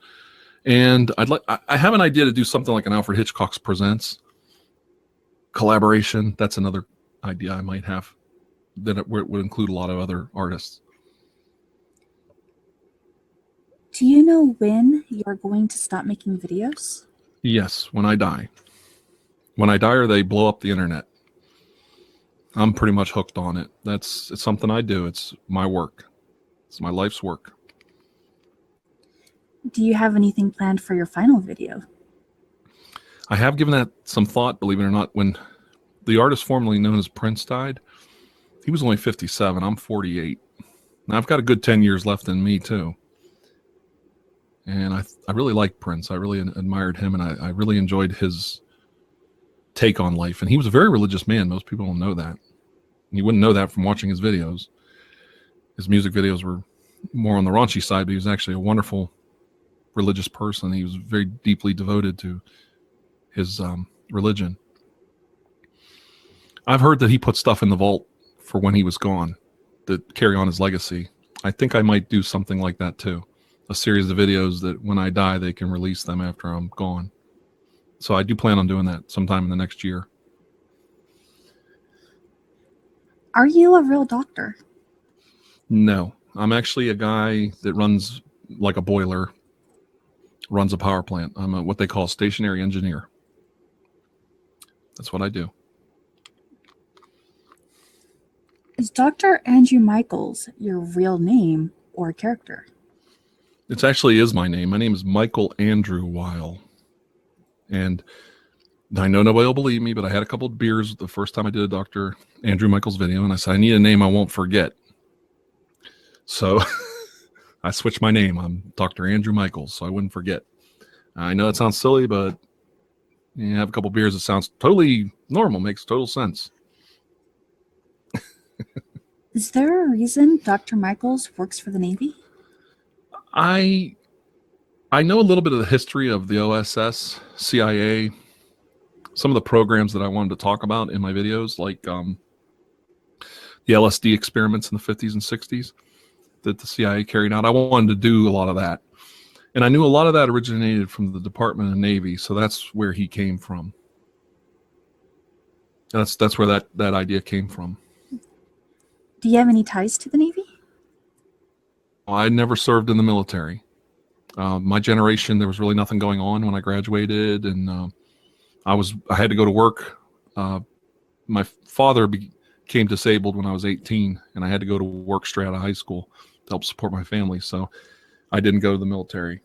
And I have an idea to do something like an Alfred Hitchcock's Presents collaboration. That's another idea I might have that it would include a lot of other artists. Do you know when you're going to stop making videos? Yes, when I die. When I die or they blow up the internet. I'm pretty much hooked on it. It's something I do. It's my work. It's my life's work. Do you have anything planned for your final video? I have given that some thought, believe it or not. When the artist formerly known as Prince died, he was only 57. I'm 48. Now I've got a good 10 years left in me too. And I really liked Prince. I really admired him, and I really enjoyed his take on life. And he was a very religious man. Most people don't know that. You wouldn't know that from watching his videos. His music videos were more on the raunchy side, but he was actually a wonderful religious person. He was very deeply devoted to his religion. I've heard that he put stuff in the vault for when he was gone to carry on his legacy. I think I might do something like that too. A series of videos that when I die, they can release them after I'm gone. So I do plan on doing that sometime in the next year. Are you a real doctor? No, I'm actually a guy that runs like a boiler, runs a power plant. I'm what they call a stationary engineer. That's what I do. Is Dr. Andrew Michaels your real name or character? It actually is my name. My name is Michael Andrew Weil. And I know nobody will believe me, but I had a couple of beers the first time I did a Dr. Andrew Michaels video, and I said, I need a name I won't forget. So I switched my name. I'm Dr. Andrew Michaels, so I wouldn't forget. I know it sounds silly, but you have a couple of beers, it sounds totally normal, makes total sense. Is there a reason Dr. Michaels works for the Navy? I know a little bit of the history of the OSS, CIA, some of the programs that I wanted to talk about in my videos, like the LSD experiments in the 50s and 60s that the CIA carried out. I wanted to do a lot of that. And I knew a lot of that originated from the Department of Navy, so that's where he came from. That's where that idea came from. Do you have any ties to the Navy? I never served in the military. My generation, there was really nothing going on when I graduated, and I had to go to work. My father became disabled when I was 18, and I had to go to work straight out of high school to help support my family, so I didn't go to the military.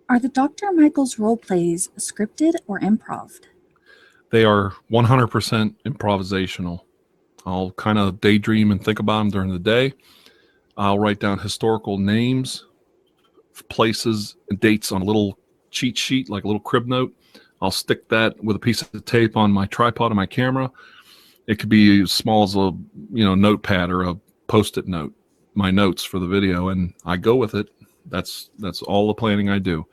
Are the Dr. Michaels role plays scripted or improv? They are 100% improvisational. I'll kind of daydream and think about them during the day. I'll write down historical names, places, and dates on a little cheat sheet, like a little crib note. I'll stick that with a piece of tape on my tripod of my camera. It could be as small as a notepad or a Post-it note, my notes for the video, and I go with it. That's all the planning I do.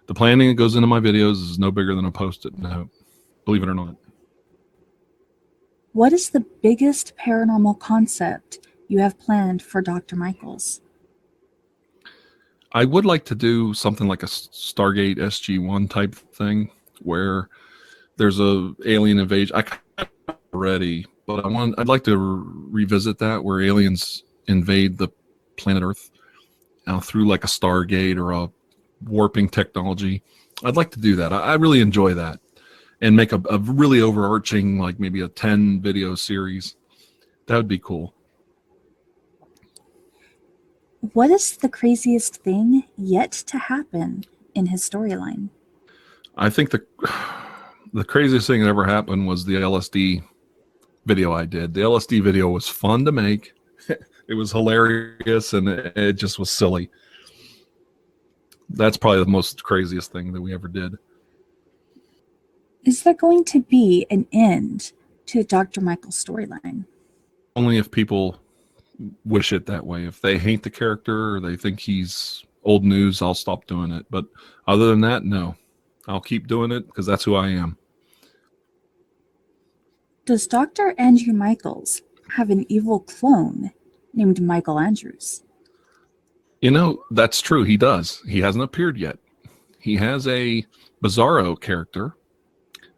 The planning that goes into my videos is no bigger than a Post-it note, believe it or not. What is the biggest paranormal concept you have planned for Dr. Michaels? I would like to do something like a Stargate SG-1 type thing where there's a alien invasion. I kind of already, but I'd like to revisit that where aliens invade the planet Earth through like a Stargate or warping technology. I'd like to do that. I really enjoy that, and make a really overarching, like maybe a 10 video series. That would be cool. What is the craziest thing yet to happen in his storyline? I think the craziest thing that ever happened was the LSD video I did. The LSD video was fun to make. It was hilarious, and it just was silly. That's probably the most craziest thing that we ever did. Is there going to be an end to Dr. Michael's storyline? Only if people wish it that way. If they hate the character or they think he's old news, I'll stop doing it. But other than that, no. I'll keep doing it because that's who I am. Does Dr. Andrew Michaels have an evil clone named Michael Andrews? You know, that's true. He does. He hasn't appeared yet. He has a Bizarro character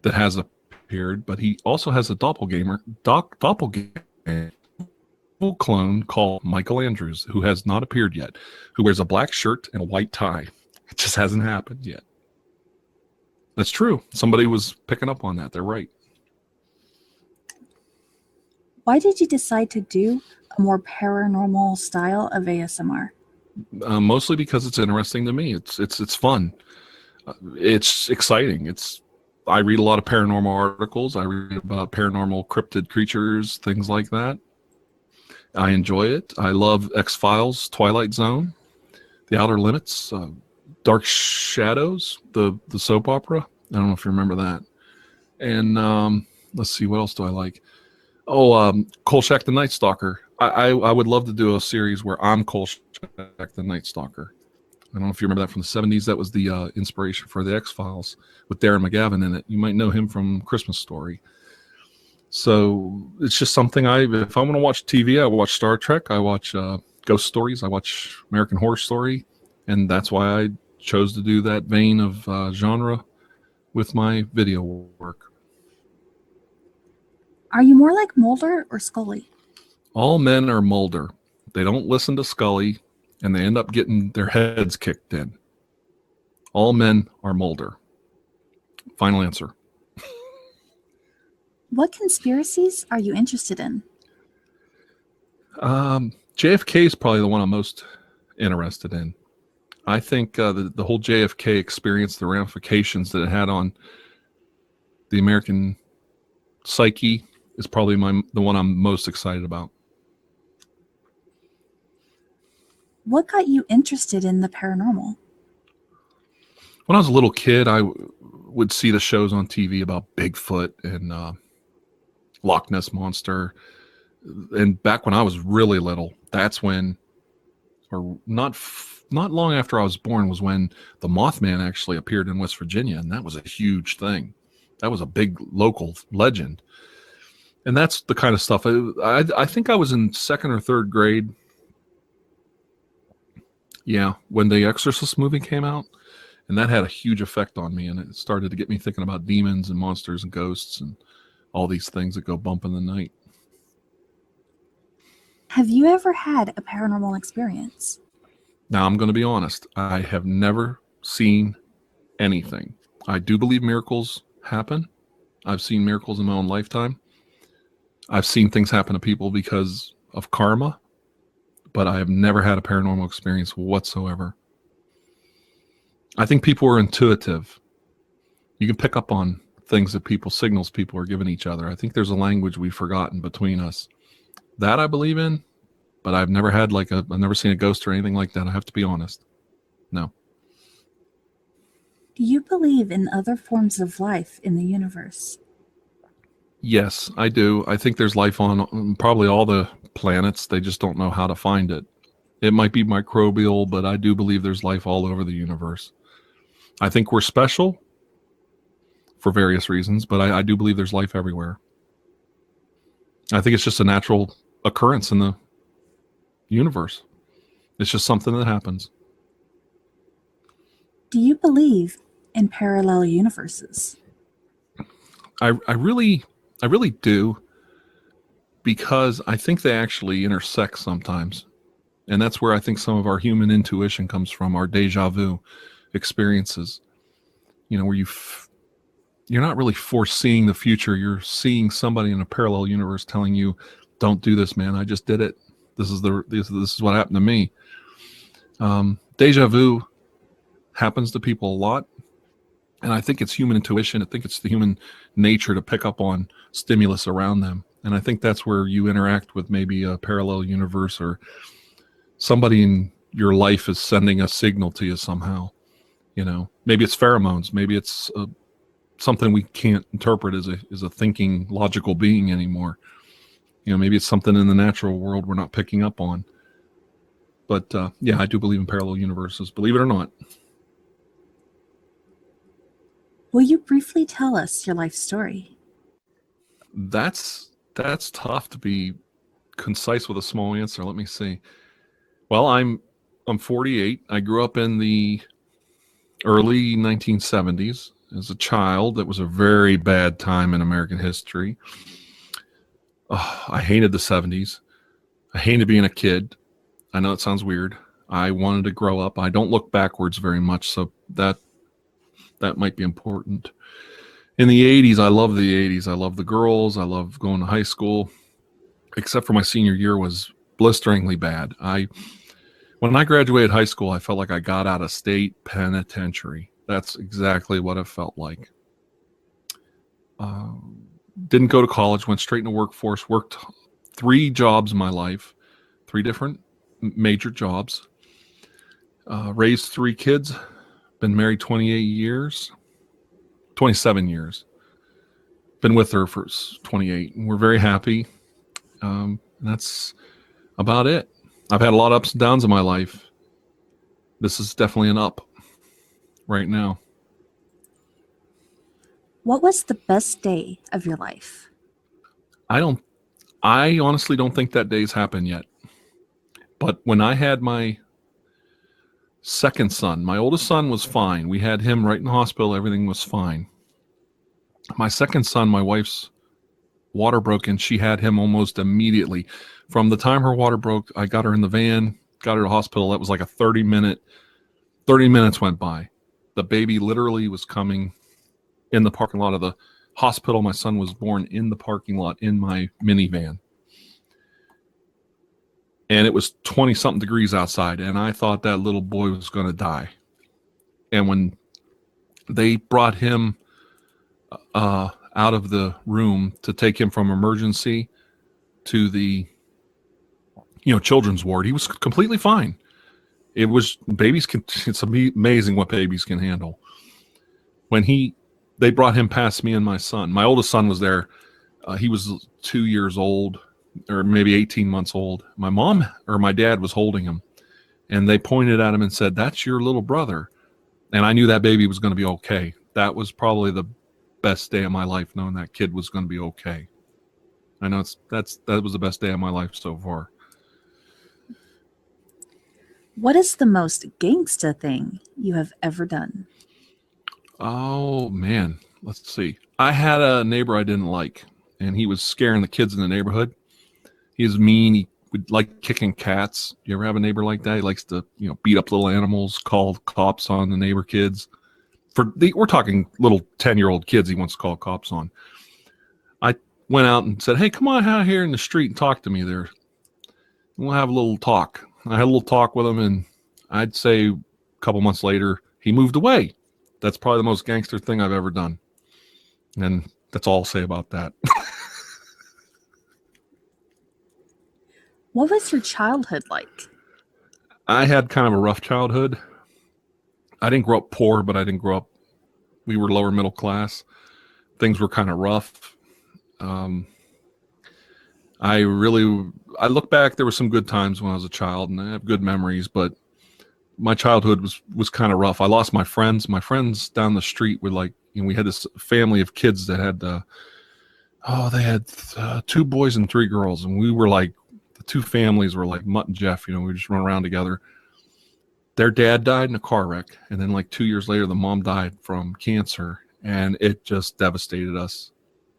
that has appeared, but he also has a doppelganger clone called Michael Andrews, who has not appeared yet, who wears a black shirt and a white tie. It just hasn't happened yet. That's true. Somebody was picking up on that. They're right. Why did you decide to do a more paranormal style of ASMR? Mostly because it's interesting to me. It's fun. It's exciting. I read a lot of paranormal articles. I read about paranormal cryptid creatures, things like that. I enjoy it. I love X-Files, Twilight Zone, The Outer Limits, Dark Shadows, the soap opera. I don't know if you remember that. And let's see, what else do I like? Oh, Kolchak the Night Stalker. I would love to do a series where I'm Kolchak the Night Stalker. I don't know if you remember that from the 70s. That was the inspiration for the X-Files with Darren McGavin in it. You might know him from Christmas Story. So it's just something if I want to watch TV, I watch Star Trek. I watch Ghost Stories. I watch American Horror Story. And that's why I chose to do that vein of genre with my video work. Are you more like Mulder or Scully? All men are Mulder. They don't listen to Scully, and they end up getting their heads kicked in. All men are Mulder. Final answer. What conspiracies are you interested in? JFK is probably the one I'm most interested in. I think the whole JFK experience, the ramifications that it had on the American psyche, is probably the one I'm most excited about. What got you interested in the paranormal? When I was a little kid, I would see the shows on TV about Bigfoot and Loch Ness Monster. And back when I was really little, that's when, or not long after I was born, was when the Mothman actually appeared in West Virginia. And that was a huge thing. That was a big local legend. And that's the kind of stuff. I think I was in second or third grade. Yeah, when the Exorcist movie came out, and that had a huge effect on me, and it started to get me thinking about demons and monsters and ghosts and all these things that go bump in the night. Have you ever had a paranormal experience? Now, I'm going to be honest. I have never seen anything. I do believe miracles happen. I've seen miracles in my own lifetime. I've seen things happen to people because of karma, but I have never had a paranormal experience whatsoever. I think people are intuitive. You can pick up on things that signals people are giving each other. I think there's a language we've forgotten between us. That I believe in, but I've never had I've never seen a ghost or anything like that. I have to be honest. No. Do you believe in other forms of life in the universe? Yes, I do. I think there's life on probably all the planets. They just don't know how to find it. It might be microbial, but I do believe there's life all over the universe. I think we're special for various reasons, but I do believe there's life everywhere. I think it's just a natural occurrence in the universe. It's just something that happens. Do you believe in parallel universes? I really do, because I think they actually intersect sometimes. And that's where I think some of our human intuition comes from, our deja vu. experiences, where you're not really foreseeing the future. You're seeing somebody in a parallel universe telling you, don't do this, man. I just did it. This is what happened to me. Deja vu happens to people a lot. And I think it's human intuition. I think it's the human nature to pick up on stimulus around them. And I think that's where you interact with maybe a parallel universe, or somebody in your life is sending a signal to you somehow. Maybe it's pheromones. Maybe it's something we can't interpret as a thinking, logical being anymore. Maybe it's something in the natural world we're not picking up on. But yeah, I do believe in parallel universes, believe it or not. Will you briefly tell us your life story? That's tough to be concise with a small answer. Let me see. Well, I'm 48. I grew up in the early 1970s as a child. That was a very bad time in American history. I hated the 70s. I hated being a kid. I know it sounds weird. I wanted to grow up. I don't look backwards very much, so that might be important. In the 80s, I love the 80s. I love the girls. I love going to high school, except for my senior year was blisteringly bad. When I graduated high school, I felt like I got out of state penitentiary. That's exactly what it felt like. Didn't go to college, went straight into workforce, worked 3 jobs in my life, 3 different major jobs, raised 3 kids, been married 27 years. Been with her for 28. And we're very happy. That's about it. I've had a lot of ups and downs in my life. This is definitely an up right now. What was the best day of your life? I honestly don't think that day's happened yet. But when I had my second son, my oldest son was fine. We had him right in the hospital. Everything was fine. My second son, my wife's water broke, and she had him almost immediately. From the time her water broke, I got her in the van, got her to the hospital. That was like a 30 minutes went by. The baby literally was coming in the parking lot of the hospital. My son was born in the parking lot in my minivan. And it was 20-something degrees outside, and I thought that little boy was going to die. And when they brought him out of the room to take him from emergency to the children's ward, he was completely fine. It's amazing what babies can handle. When they brought him past me and my son, my oldest son was there. He was 2 years old, or maybe 18 months old. My mom or my dad was holding him, and they pointed at him and said, "That's your little brother." And I knew that baby was going to be okay. That was probably the best day of my life, knowing that kid was going to be okay. I know that was the best day of my life so far. What is the most gangsta thing you have ever done? Oh, man. Let's see. I had a neighbor I didn't like, and he was scaring the kids in the neighborhood. He was mean. He would like kicking cats. You ever have a neighbor like that? He likes to, beat up little animals, call cops on the neighbor kids. We're talking little 10-year-old kids he wants to call cops on. I went out and said, "Hey, come on out here in the street and talk to me there. We'll have a little talk." I had a little talk with him, and I'd say a couple months later, he moved away. That's probably the most gangster thing I've ever done. And that's all I'll say about that. What was your childhood like? I had kind of a rough childhood. I didn't grow up poor, but we were lower middle class. Things were kind of rough. I look back, there were some good times when I was a child, and I have good memories, but my childhood was kind of rough. I lost my friends. My friends down the street were we had this family of kids that had, they had 2 boys and 3 girls, and we were like, the 2 families were like Mutt and Jeff, we just run around together. Their dad died in a car wreck, and then 2 years later, the mom died from cancer, and it just devastated us.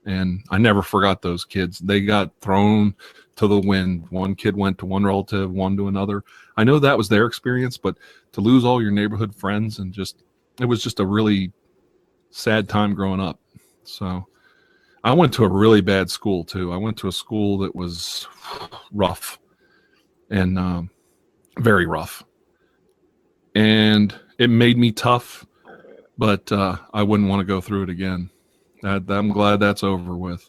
And I never forgot those kids. They got thrown to the wind. One kid went to one relative, one to another. I know that was their experience, but to lose all your neighborhood friends and it was just a really sad time growing up. So I went to a really bad school too. I went to a school that was rough and very rough. And it made me tough, but I wouldn't want to go through it again. I'm glad that's over with.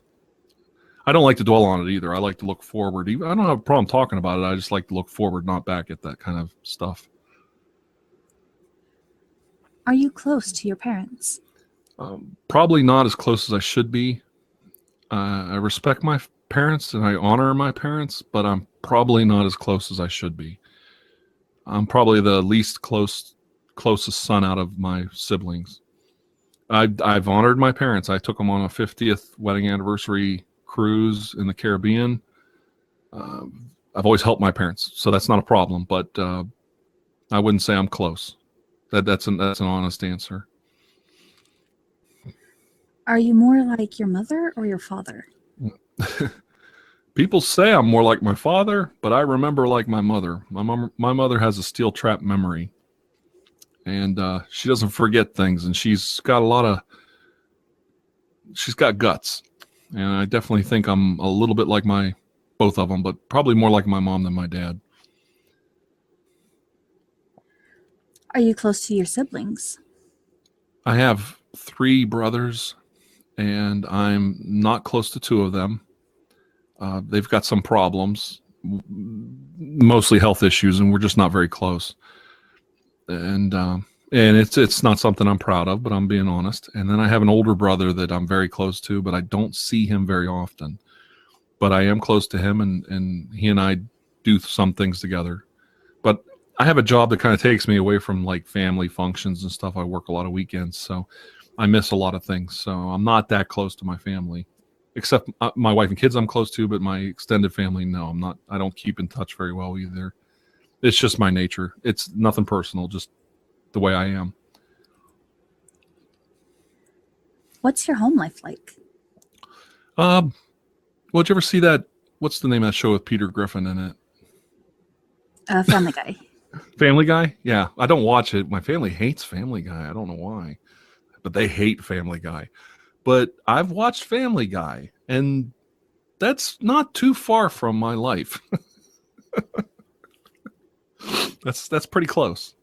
I don't like to dwell on it either. I like to look forward. I don't have a problem talking about it. I just like to look forward, not back at that kind of stuff. Are you close to your parents? Probably not as close as I should be. I respect my parents and I honor my parents, but I'm probably not as close as I should be. I'm probably the least closest son out of my siblings. I've honored my parents. I took them on a 50th wedding anniversary cruise in the Caribbean. I've always helped my parents, so that's not a problem. But I wouldn't say I'm close. That's an honest answer. Are you more like your mother or your father? People say I'm more like my father, but I remember like my mother. My mother has a steel trap memory, and she doesn't forget things, and she's got guts, and I definitely think I'm a little bit like both of them, but probably more like my mom than my dad. Are you close to your siblings? I have 3 brothers, and I'm not close to 2 of them. They've got some problems, mostly health issues, and we're just not very close. And it's not something I'm proud of, but I'm being honest. And then I have an older brother that I'm very close to, but I don't see him very often. But I am close to him, and he and I do some things together. But I have a job that kind of takes me away from like family functions and stuff. I work a lot of weekends, so I miss a lot of things. So I'm not that close to my family. Except my wife and kids I'm close to, but my extended family, no, I'm not. I don't keep in touch very well either. It's just my nature. It's nothing personal, just the way I am. What's your home life like? Well, did you ever see that? What's the name of that show with Peter Griffin in it? Family Guy. Family Guy? Yeah, I don't watch it. My family hates Family Guy. I don't know why, but they hate Family Guy. But I've watched Family Guy, and that's not too far from my life. That's pretty close.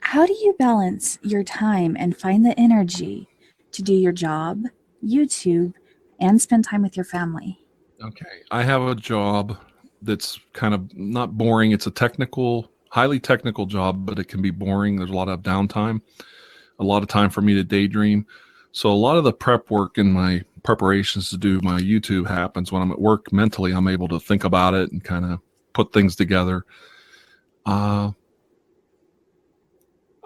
How do you balance your time and find the energy to do your job, YouTube, and spend time with your family? Okay, I have a job that's kind of not boring. It's a highly technical job, but it can be boring. There's a lot of downtime, a lot of time for me to daydream. So a lot of the prep work and my preparations to do my YouTube happens when I'm at work. Mentally, I'm able to think about it and kind of put things together. I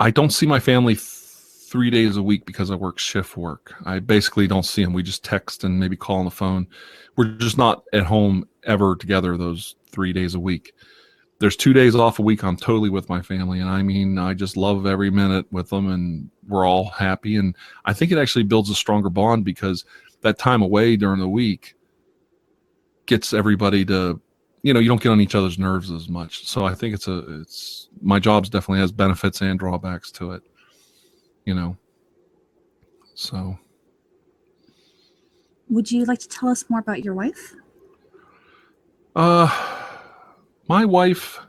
don't see my family 3 days a week because I work shift work. I basically don't see them. We just text and maybe call on the phone. We're just not at home ever together those 3 days a week. There's 2 days off a week I'm totally with my family, and I mean, I just love every minute with them, and we're all happy. And I think it actually builds a stronger bond because that time away during the week gets everybody to, you don't get on each other's nerves as much. So I think it's my job definitely has benefits and drawbacks to it, so. Would you like to tell us more about your wife? My wife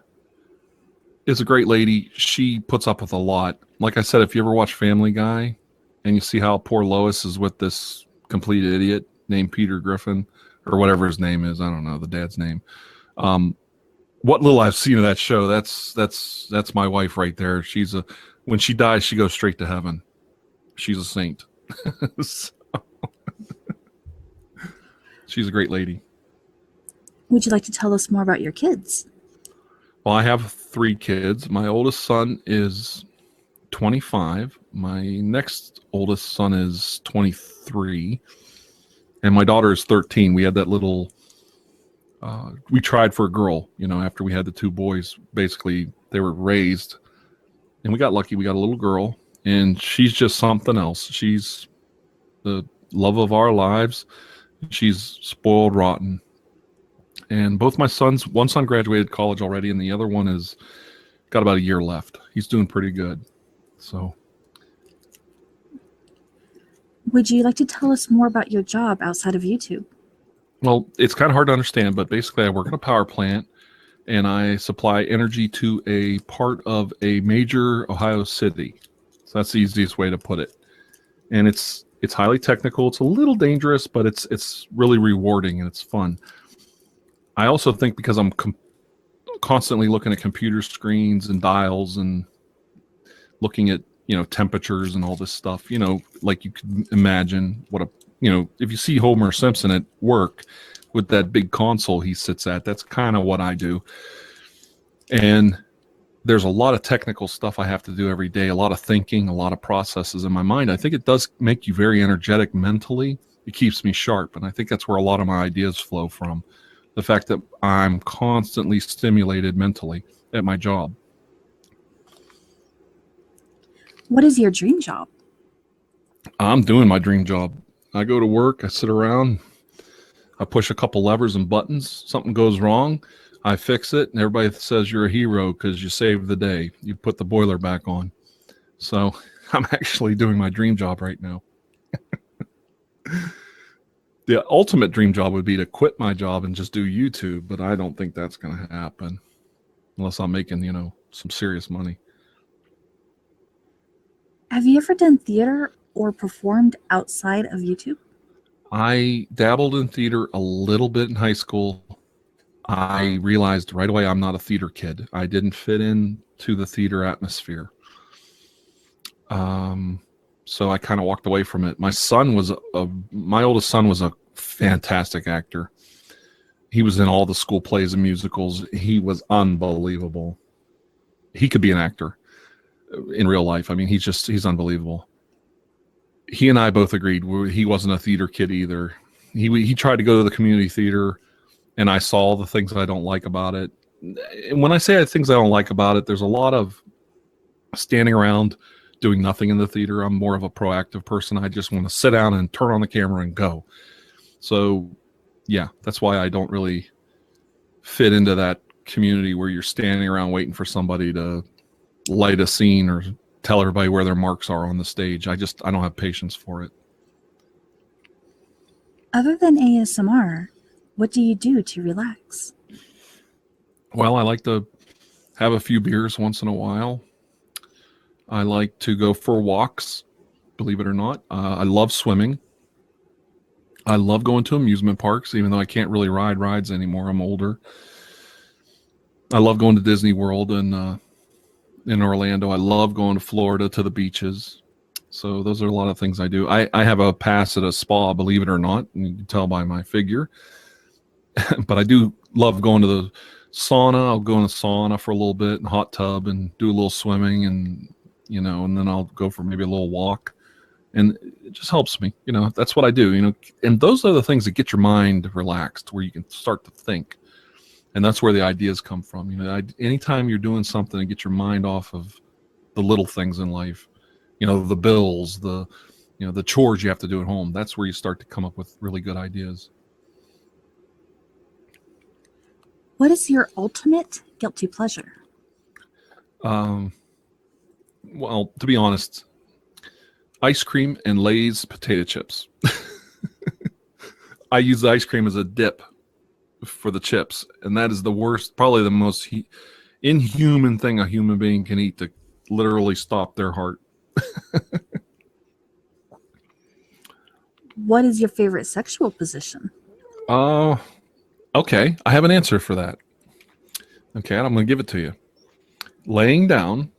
is a great lady. She puts up with a lot. Like I said, if you ever watch Family Guy and you see how poor Lois is with this complete idiot named Peter Griffin or whatever his name is, I don't know the dad's name. What little I've seen of that show, that's my wife right there. When she dies, she goes straight to heaven. She's a saint. So, she's a great lady. Would you like to tell us more about your kids? Well, I have 3 kids. My oldest son is 25. My next oldest son is 23. And my daughter is 13. We had that little, we tried for a girl, after we had the 2 boys. Basically, they were raised. And we got lucky. We got a little girl. And she's just something else. She's the love of our lives. She's spoiled rotten. And both my sons, one son graduated college already, and the other one is got about a year left. He's doing pretty good. So, Would you like to tell us more about your job outside of YouTube? well, it's kind of hard to understand, but basically I work in a power plant and I supply energy to a part of a major Ohio city. So that's the easiest way to put it. And it's highly technical. It's a little dangerous, but it's really rewarding and it's fun. I also think because I'm constantly looking at computer screens and dials and looking at, temperatures and all this stuff, like you could imagine what if you see Homer Simpson at work with that big console he sits at, that's kind of what I do. And there's a lot of technical stuff I have to do every day, a lot of thinking, a lot of processes in my mind. I think it does make you very energetic mentally. It keeps me sharp. And I think that's where a lot of my ideas flow from. The fact that I'm constantly stimulated mentally at my job. What is your dream job? I'm doing my dream job. I go to work, I sit around, I push a couple levers and buttons, something goes wrong, I fix it, and everybody says you're a hero because you saved the day. You put the boiler back on. So I'm actually doing my dream job right now. The ultimate dream job would be to quit my job and just do YouTube, but I don't think that's going to happen unless I'm making, some serious money. Have you ever done theater or performed outside of YouTube? I dabbled in theater a little bit in high school. I realized right away I'm not a theater kid. I didn't fit into the theater atmosphere. So I kind of walked away from it. My oldest son was a fantastic actor. He was in all the school plays and musicals. He was unbelievable. He could be an actor in real life. I mean, he's unbelievable. He and I both agreed he wasn't a theater kid either. He tried to go to the community theater, and I saw the things I don't like about it. And when I say things I don't like about it, there's a lot of standing around doing nothing in the theater. I'm more of a proactive person. I just want to sit down and turn on the camera and go. So, yeah, that's why I don't really fit into that community where you're standing around waiting for somebody to light a scene or tell everybody where their marks are on the stage. I don't have patience for it. Other than ASMR, what do you do to relax? Well, I like to have a few beers once in a while. I like to go for walks, believe it or not. I love swimming. I love going to amusement parks, even though I can't really ride rides anymore. I'm older. I love going to Disney World and in Orlando. I love going to Florida to the beaches. So those are a lot of things I do. I have a pass at a spa, believe it or not. And you can tell by my figure. But I do love going to the sauna. I'll go in the sauna for a little bit and hot tub and do a little swimming and then I'll go for maybe a little walk. And it just helps me. That's what I do, and those are the things that get your mind relaxed where you can start to think. And that's where the ideas come from. Anytime you're doing something to get your mind off of the little things in life, the bills, the chores you have to do at home, that's where you start to come up with really good ideas. What is your ultimate guilty pleasure? Well, to be honest, ice cream and Lay's potato chips. I use the ice cream as a dip for the chips, and that is the worst, probably the most inhuman thing a human being can eat to literally stop their heart. What is your favorite sexual position? Okay, I have an answer for that. Okay, I'm going to give it to you. Laying down,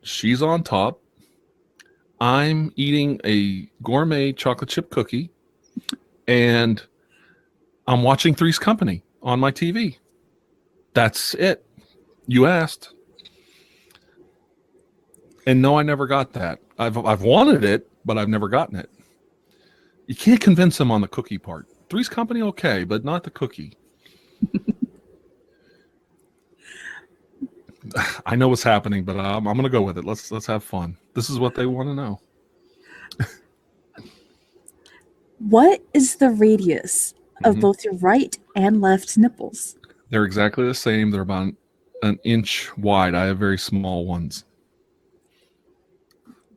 she's on top, I'm eating a gourmet chocolate chip cookie, and I'm watching Three's Company on my TV. That's it. You asked. And no, I never got that. I've wanted it, but I've never gotten it. You can't convince him on the cookie part. Three's Company, okay, but not the cookie. I know what's happening, but I'm going to go with it. Let's have fun. This is what they want to know. What is the radius of both your right and left nipples? They're exactly the same. They're about an inch wide. I have very small ones,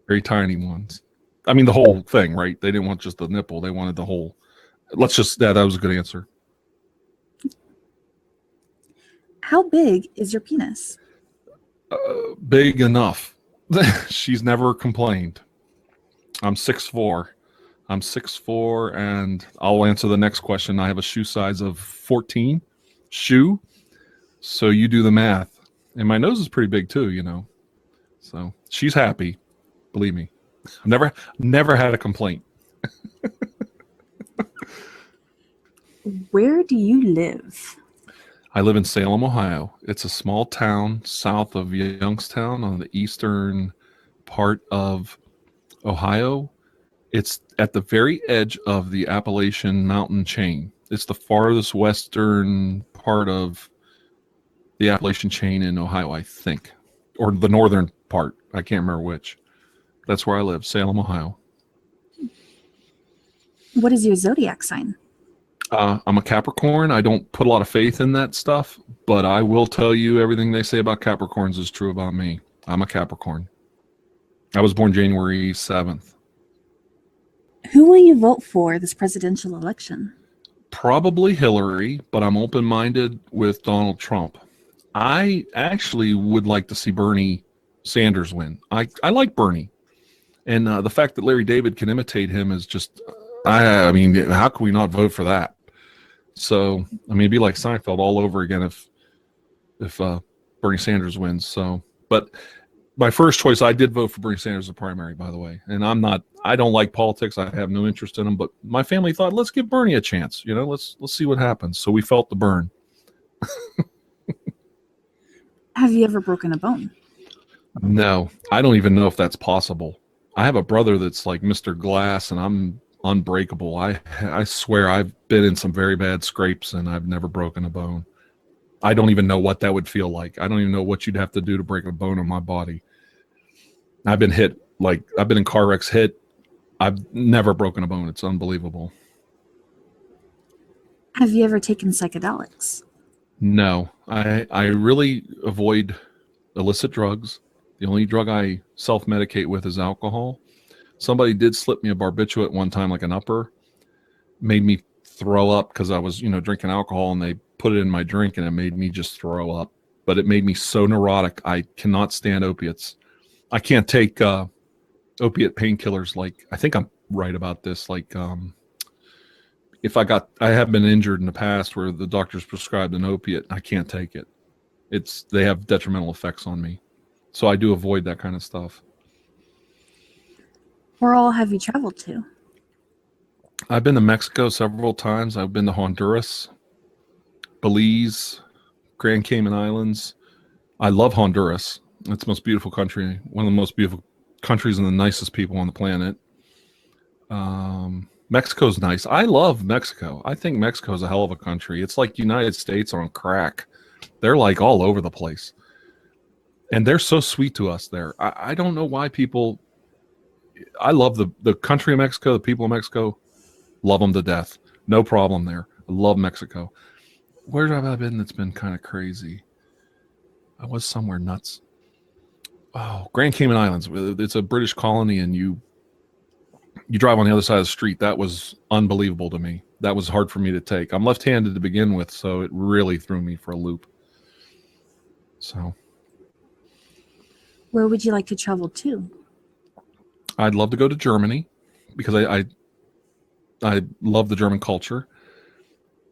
very tiny ones. I mean, the whole thing, right? They didn't want just the nipple. They wanted the whole. That was a good answer. How big is your penis? Big enough. She's never complained. I'm 6'4". I'm 6'4", and I'll answer the next question. I have a shoe size of 14 shoe. So you do the math. And my nose is pretty big too, you know. So she's happy. Believe me. I've never had a complaint. Where do you live? I live in Salem, Ohio. It's a small town south of Youngstown on the eastern part of Ohio. It's at the very edge of the Appalachian mountain chain. It's the farthest western part of the Appalachian chain in Ohio, I think. Or the northern part. I can't remember which. That's where I live, Salem, Ohio. What is your zodiac sign? I'm a Capricorn. I don't put a lot of faith in that stuff, but I will tell you everything they say about Capricorns is true about me. I'm a Capricorn. I was born January 7th. Who will you vote for this presidential election? Probably Hillary, but I'm open-minded with Donald Trump. I actually would like to see Bernie Sanders win. I like Bernie. And the fact that Larry David can imitate him is just, I mean, how can we not vote for that? So, I mean, it'd be like Seinfeld all over again if Bernie Sanders wins. So, but my first choice, I did vote for Bernie Sanders in the primary, by the way. And I don't like politics. I have no interest in them. But my family thought, let's give Bernie a chance. You know, let's see what happens. So we felt the burn. Have you ever broken a bone? No, I don't even know if that's possible. I have a brother that's like Mr. Glass, and I'm unbreakable. I swear I've been in some very bad scrapes, and I've never broken a bone. I don't even know what that would feel like. I don't even know what you'd have to do to break a bone in my body. I've been hit, like I've been in car wrecks, hit. I've never broken a bone. It's unbelievable. Have you ever taken psychedelics? No, I really avoid illicit drugs. The only drug I self-medicate with is alcohol. Somebody did slip me a barbiturate one time, like an upper, made me throw up because I was, drinking alcohol, and they put it in my drink, and it made me just throw up. But it made me so neurotic. I cannot stand opiates. I can't take opiate painkillers. Like, I think I'm right about this. Like, I have been injured in the past where the doctors prescribed an opiate. I can't take it. They have detrimental effects on me. So I do avoid that kind of stuff. Where all have you traveled to? I've been to Mexico several times. I've been to Honduras, Belize, Grand Cayman Islands. I love Honduras. It's the most beautiful country, one of the most beautiful countries and the nicest people on the planet. Mexico's nice. I love Mexico. I think Mexico's a hell of a country. It's like United States on crack. They're like all over the place. And they're so sweet to us there. I don't know why people... I love the country of Mexico, the people of Mexico. Love them to death. No problem there. I love Mexico. Where have I been that's been kind of crazy? I was somewhere nuts. Oh, Grand Cayman Islands. It's a British colony, and you drive on the other side of the street. That was unbelievable to me. That was hard for me to take. I'm left-handed to begin with, so it really threw me for a loop. So, Where would you like to travel to? I'd love to go to Germany because I love the German culture.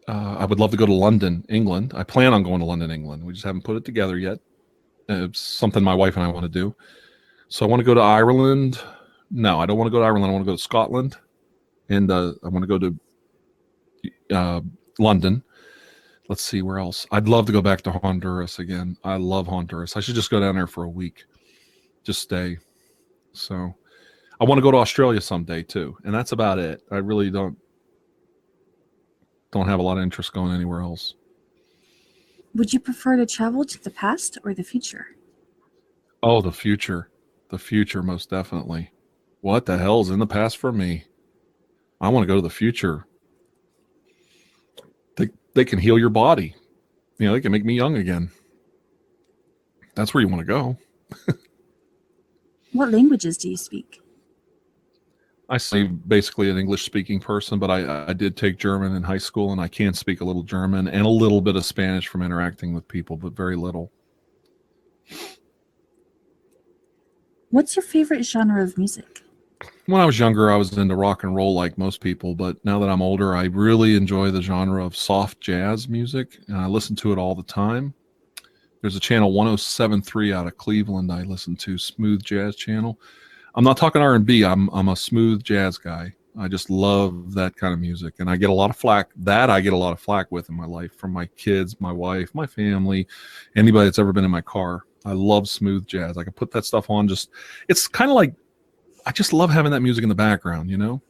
I would love to go to London, England. I plan on going to London, England. We just haven't put it together yet. It's something my wife and I want to do. So I want to go to Ireland. No, I don't want to go to Ireland. I want to go to Scotland. And I want to go to London. Let's see, where else? I'd love to go back to Honduras again. I love Honduras. I should just go down there for a week. Just stay. So I want to go to Australia someday too. And that's about it. I really don't have a lot of interest going anywhere else. Would you prefer to travel to the past or the future? Oh, the future. The future, most definitely. What the hell is in the past for me? I want to go to the future. They can heal your body. You know, they can make me young again. That's where you want to go. What languages do you speak? I say basically an English-speaking person, but I did take German in high school, and I can speak a little German and a little bit of Spanish from interacting with people, but very little. What's your favorite genre of music? When I was younger, I was into rock and roll like most people, but now that I'm older, I really enjoy the genre of soft jazz music, and I listen to it all the time. There's a channel 107.3 out of Cleveland I listen to, Smooth Jazz Channel. I'm not talking R&B. I'm a smooth jazz guy. I just love that kind of music, and I get a lot of flack. I get a lot of flack with in my life from my kids, my wife, my family, anybody that's ever been in my car. I love smooth jazz. I can put that stuff on. It's kind of like, I just love having that music in the background, you know,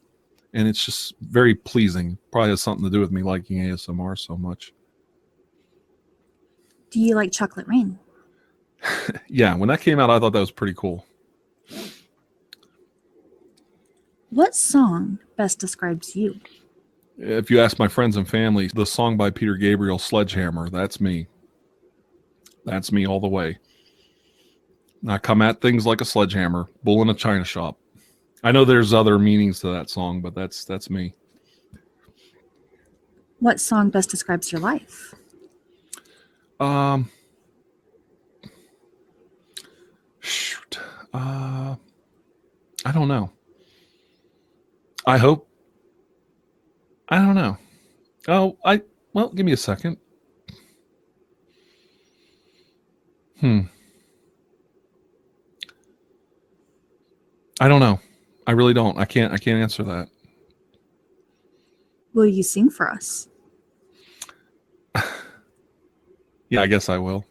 and it's just very pleasing. Probably has something to do with me liking ASMR so much. Do you like Chocolate Rain? Yeah, when that came out, I thought that was pretty cool. What song best describes you? If you ask my friends and family, the song by Peter Gabriel, Sledgehammer, that's me. That's me all the way. I come at things like a sledgehammer, bull in a china shop. I know there's other meanings to that song, but that's me. What song best describes your life? Shoot. I don't know. I don't know. Well, give me a second. I don't know. I really don't. I can't answer that. Will you sing for us? Yeah, I guess I will.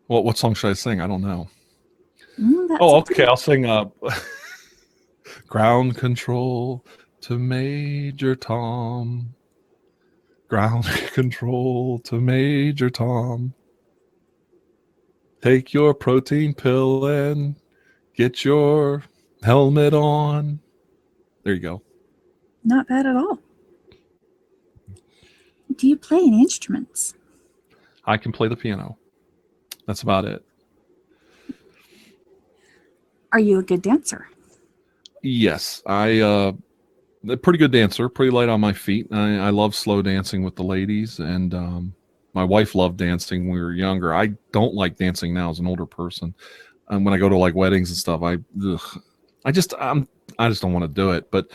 What song should I sing? I don't know. Okay. I'll sing Ground Control to Major Tom. Ground Control to Major Tom. Take your protein pill and get your helmet on. There you go. Not bad at all. Do you play any instruments? I can play the piano. That's about it. Are you a good dancer? Yes, a pretty good dancer, pretty light on my feet. I love slow dancing with the ladies, and my wife loved dancing when we were younger. I don't like dancing now as an older person. And when I go to like weddings and stuff, I just don't want to do it. But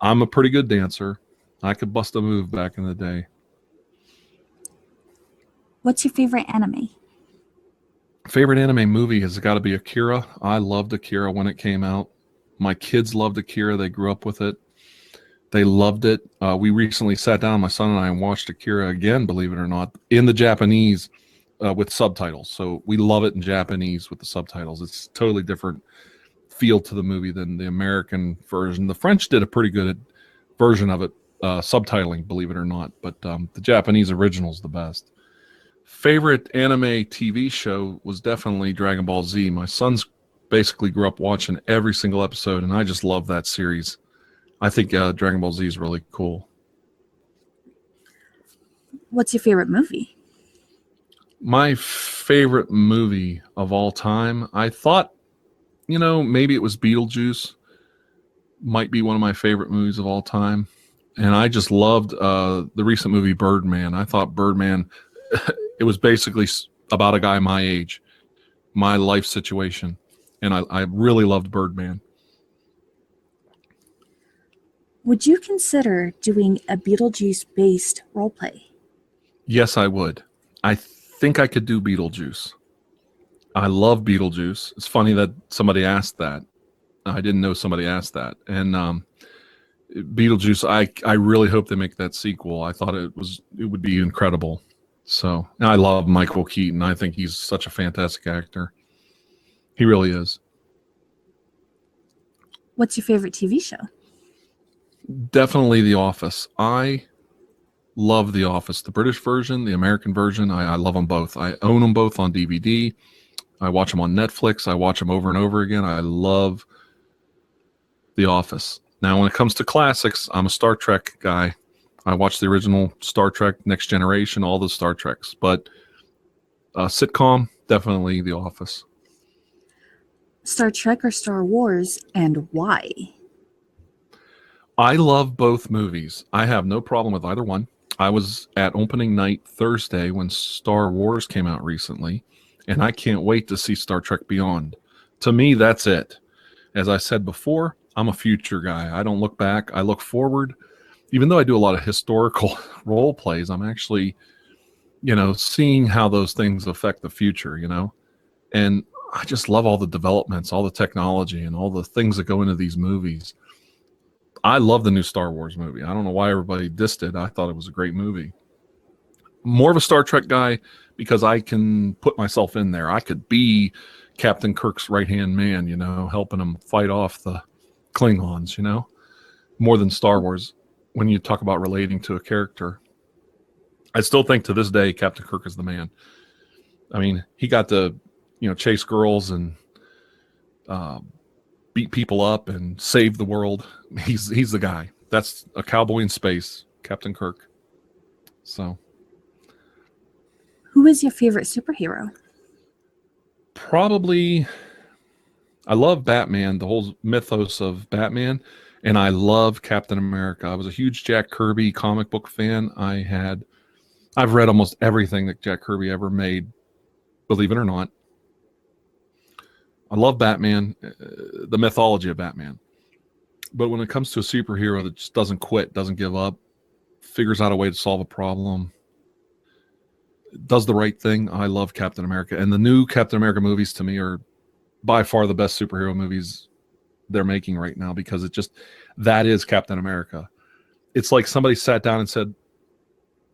I'm a pretty good dancer. I could bust a move back in the day. What's your favorite anime? Favorite anime movie has got to be Akira. I loved Akira when it came out. My kids loved Akira. They grew up with it. They loved it. We recently sat down, my son and I, and watched Akira again, believe it or not, in the Japanese with subtitles. So we love it in Japanese with the subtitles. It's totally different feel to the movie than the American version. The French did a pretty good version of it, subtitling, believe it or not. But the Japanese original is the best. Favorite anime TV show was definitely Dragon Ball Z. My son's basically grew up watching every single episode, and I just love that series. I think Dragon Ball Z is really cool. What's your favorite movie? My favorite movie of all time, I thought, maybe it was Beetlejuice. Might be one of my favorite movies of all time. And I just loved the recent movie Birdman. I thought Birdman, it was basically about a guy my age, my life situation. And I really loved Birdman. Would you consider doing a Beetlejuice-based roleplay? Yes, I would. I think I could do Beetlejuice. I love Beetlejuice. It's funny that somebody asked that. I didn't know somebody asked that. And Beetlejuice, I really hope they make that sequel. I thought it would be incredible. So, and I love Michael Keaton. I think he's such a fantastic actor. He really is. What's your favorite TV show? Definitely The Office. I love The Office. The British version, the American version, I love them both. I own them both on DVD. I watch them on Netflix. I watch them over and over again. I love The Office. Now, when it comes to classics, I'm a Star Trek guy. I watched the original Star Trek, Next Generation, all the Star Treks. But sitcom, definitely The Office. Star Trek or Star Wars, and why? I love both movies. I have no problem with either one. I was at opening night Thursday when Star Wars came out recently, and I can't wait to see Star Trek Beyond. To me, that's it. As I said before, I'm a future guy. I don't look back. I look forward. Even though I do a lot of historical role plays, I'm actually, seeing how those things affect the future, And I just love all the developments, all the technology, and all the things that go into these movies. I love the new Star Wars movie. I don't know why everybody dissed it. I thought it was a great movie. More of a Star Trek guy because I can put myself in there. I could be Captain Kirk's right-hand man, helping him fight off the Klingons, more than Star Wars when you talk about relating to a character. I still think to this day Captain Kirk is the man. I mean, he got to, chase girls and beat people up and save the world. He's the guy. That's a cowboy in space, Captain Kirk. So, Who is your favorite superhero? probably, I love Batman, the whole mythos of Batman, and I love Captain America. I was a huge Jack Kirby comic book fan. I've read almost everything that Jack Kirby ever made, believe it or not. I love Batman, the mythology of Batman. But when it comes to a superhero that just doesn't quit, doesn't give up, figures out a way to solve a problem, does the right thing, I love Captain America. And the new Captain America movies to me are by far the best superhero movies they're making right now, because that is Captain America. It's like somebody sat down and said,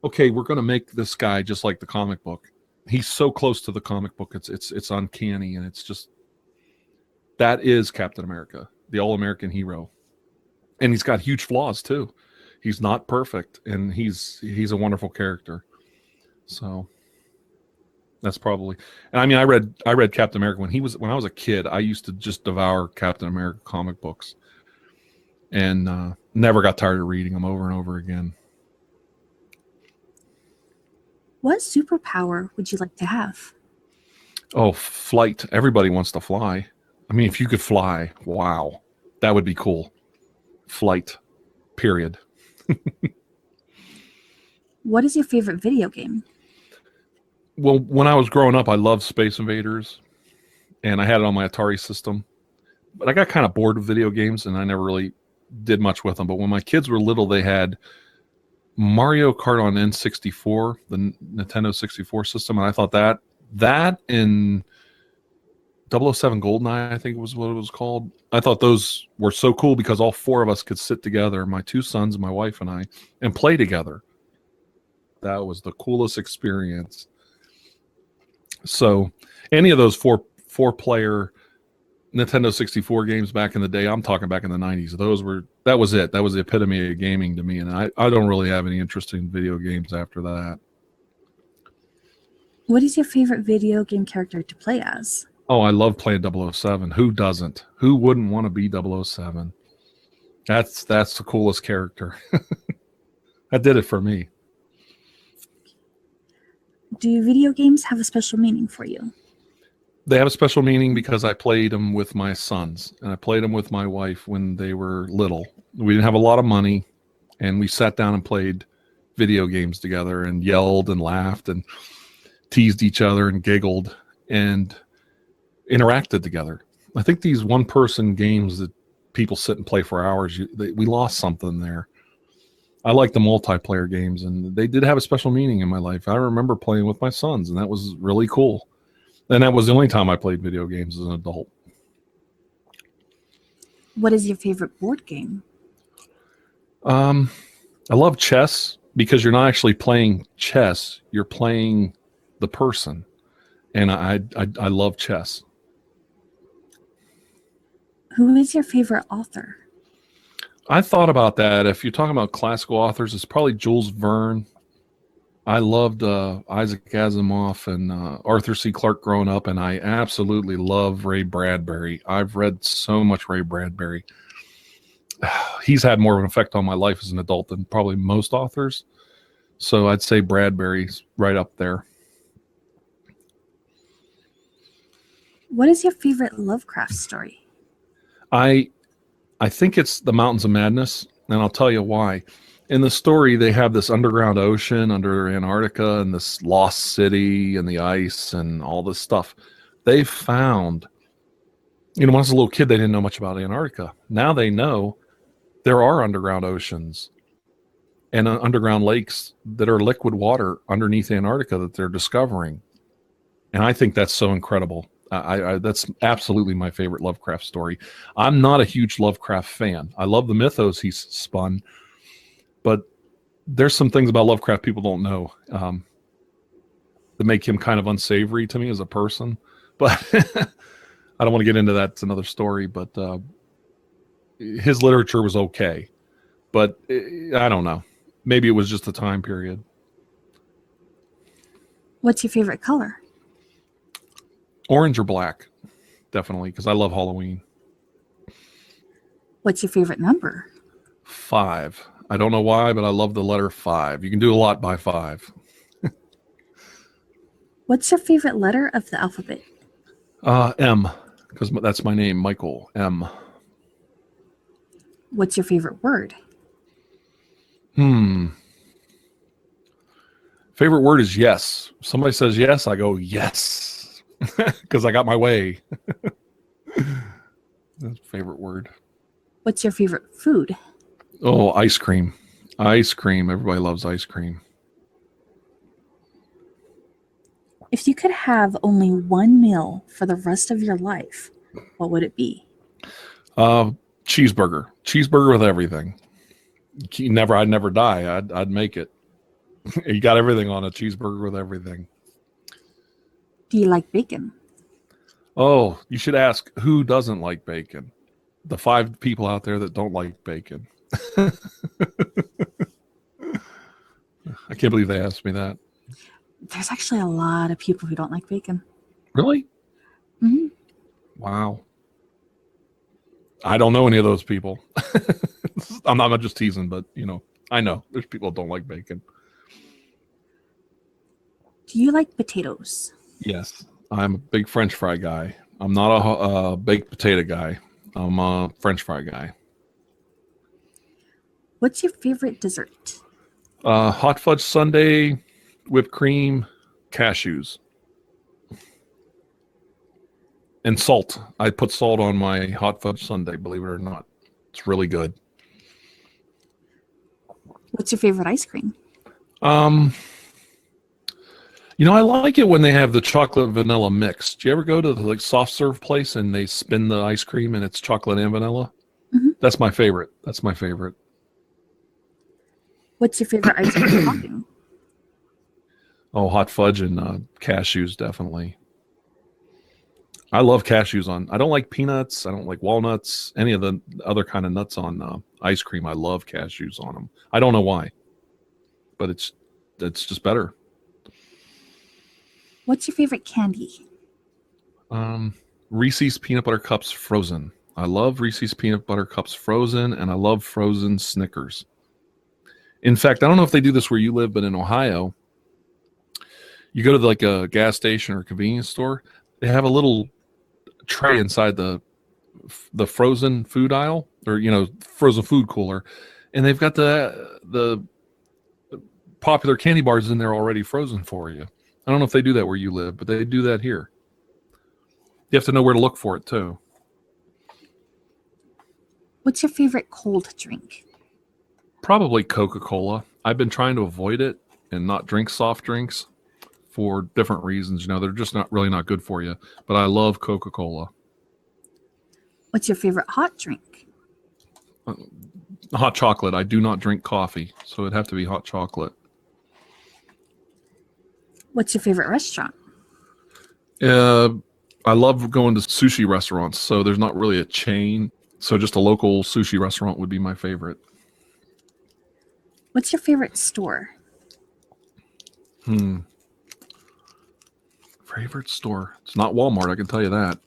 okay, we're going to make this guy just like the comic book. He's so close to the comic book. It's uncanny. And it's just, that is Captain America, the all-American hero. And he's got huge flaws too. He's not perfect, and he's a wonderful character. So that's probably, and I mean, I read Captain America when I was a kid. I used to just devour Captain America comic books, and never got tired of reading them over and over again. What superpower would you like to have? Oh, flight. Everybody wants to fly. I mean, if you could fly, wow, that would be cool. Flight, period. What is your favorite video game? Well, when I was growing up, I loved Space Invaders, and I had it on my Atari system. But I got kind of bored with video games, and I never really did much with them. But when my kids were little, they had Mario Kart on N64, the Nintendo 64 system, and I thought that and 007 GoldenEye, I think was what it was called. I thought those were so cool because all four of us could sit together, my two sons, my wife, and I, and play together. That was the coolest experience. So any of those four-player Nintendo 64 games back in the day, I'm talking back in the 90s, that was it. That was the epitome of gaming to me, and I don't really have any interest in video games after that. What is your favorite video game character to play as? Oh, I love playing 007. Who doesn't? Who wouldn't want to be 007? That's the coolest character. That did it for me. Do video games have a special meaning for you? They have a special meaning because I played them with my sons, and I played them with my wife when they were little. We didn't have a lot of money, and we sat down and played video games together and yelled and laughed and teased each other and giggled and interacted together. I think these one-person games that people sit and play for hours, we lost something there. I like the multiplayer games, and they did have a special meaning in my life. I remember playing with my sons, and that was really cool. And that was the only time I played video games as an adult. What is your favorite board game? I love chess because you're not actually playing chess. You're playing the person. And I love chess. Who is your favorite author? I thought about that. If you're talking about classical authors, it's probably Jules Verne. I loved Isaac Asimov and Arthur C. Clarke growing up, and I absolutely love Ray Bradbury. I've read so much Ray Bradbury. he's had more of an effect on my life as an adult than probably most authors. So I'd say Bradbury's right up there. What is your favorite Lovecraft story? I think it's The Mountains of Madness, and I'll tell you why. In the story, they have this underground ocean under Antarctica and this lost city and the ice and all this stuff. They found, when I was a little kid, they didn't know much about Antarctica. Now they know there are underground oceans and underground lakes that are liquid water underneath Antarctica that they're discovering. And I think that's so incredible. That's absolutely my favorite Lovecraft story. I'm not a huge Lovecraft fan. I love the mythos he's spun, but there's some things about Lovecraft people don't know that make him kind of unsavory to me as a person. But I don't want to get into that. It's another story. But his literature was okay. But I don't know. Maybe it was just the time period. What's your favorite color? Orange or black, definitely, because I love Halloween. What's your favorite number? 5. I don't know why, but I love the letter 5. You can do a lot by 5. What's your favorite letter of the alphabet? M, because that's my name, Michael M. What's your favorite word? Favorite word is yes. Somebody says yes, I go yes. Because I got my way. That's favorite word. What's your favorite food? Oh, ice cream. Ice cream. Everybody loves ice cream. If you could have only one meal for the rest of your life, what would it be? Cheeseburger. Cheeseburger with everything. I'd never die. I'd make it. You got everything on a cheeseburger with everything. Do you like bacon? Oh, you should ask who doesn't like bacon. The 5 people out there that don't like bacon. I can't believe they asked me that. There's actually a lot of people who don't like bacon. Really? Mm-hmm. Wow. I don't know any of those people. I'm not just teasing, but I know there's people that don't like bacon. Do you like potatoes? Yes, I'm a big French fry guy. I'm not a baked potato guy. I'm a French fry guy. What's your favorite dessert? Hot fudge sundae, whipped cream, cashews, and salt. I put salt on my hot fudge sundae, believe it or not. It's really good. What's your favorite ice cream? I like it when they have the chocolate vanilla mix. Do you ever go to the soft serve place and they spin the ice cream and it's chocolate and vanilla? Mm-hmm. That's my favorite. What's your favorite ice cream topping? Oh, hot fudge and cashews, definitely. I love cashews on. I don't like peanuts. I don't like walnuts. Any of the other kind of nuts on ice cream. I love cashews on them. I don't know why, but it's just better. What's your favorite candy? Reese's peanut butter cups frozen. I love Reese's peanut butter cups frozen, and I love frozen Snickers. In fact, I don't know if they do this where you live, but in Ohio, you go to like a gas station or a convenience store, they have a little tray inside the frozen food aisle, or frozen food cooler, and they've got the popular candy bars in there already frozen for you. I don't know if they do that where you live, but they do that here. You have to know where to look for it too. What's your favorite cold drink? Probably Coca-Cola. I've been trying to avoid it and not drink soft drinks for different reasons. They're just not good for you. But I love Coca-Cola. What's your favorite hot drink? Hot chocolate. I do not drink coffee, so it'd have to be hot chocolate. What's your favorite restaurant? I love going to sushi restaurants, so there's not really a chain. So just a local sushi restaurant would be my favorite. What's your favorite store? Favorite store? It's not Walmart, I can tell you that.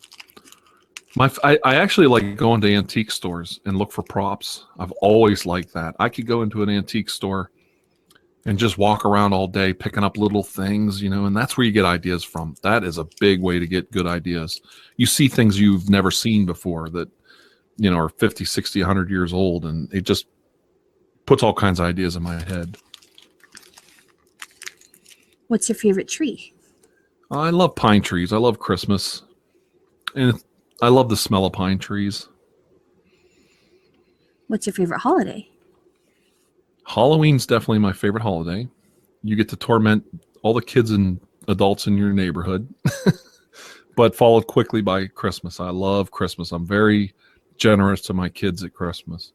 I actually like going to antique stores and look for props. I've always liked that. I could go into an antique store and just walk around all day picking up little things, and that's where you get ideas from. That is a big way to get good ideas. You see things you've never seen before that, are 50, 60, 100 years old, and it just puts all kinds of ideas in my head. What's your favorite tree? I love pine trees. I love Christmas. And I love the smell of pine trees. What's your favorite holiday? Halloween's definitely my favorite holiday. You get to torment all the kids and adults in your neighborhood, but followed quickly by Christmas. I love Christmas. I'm very generous to my kids at Christmas.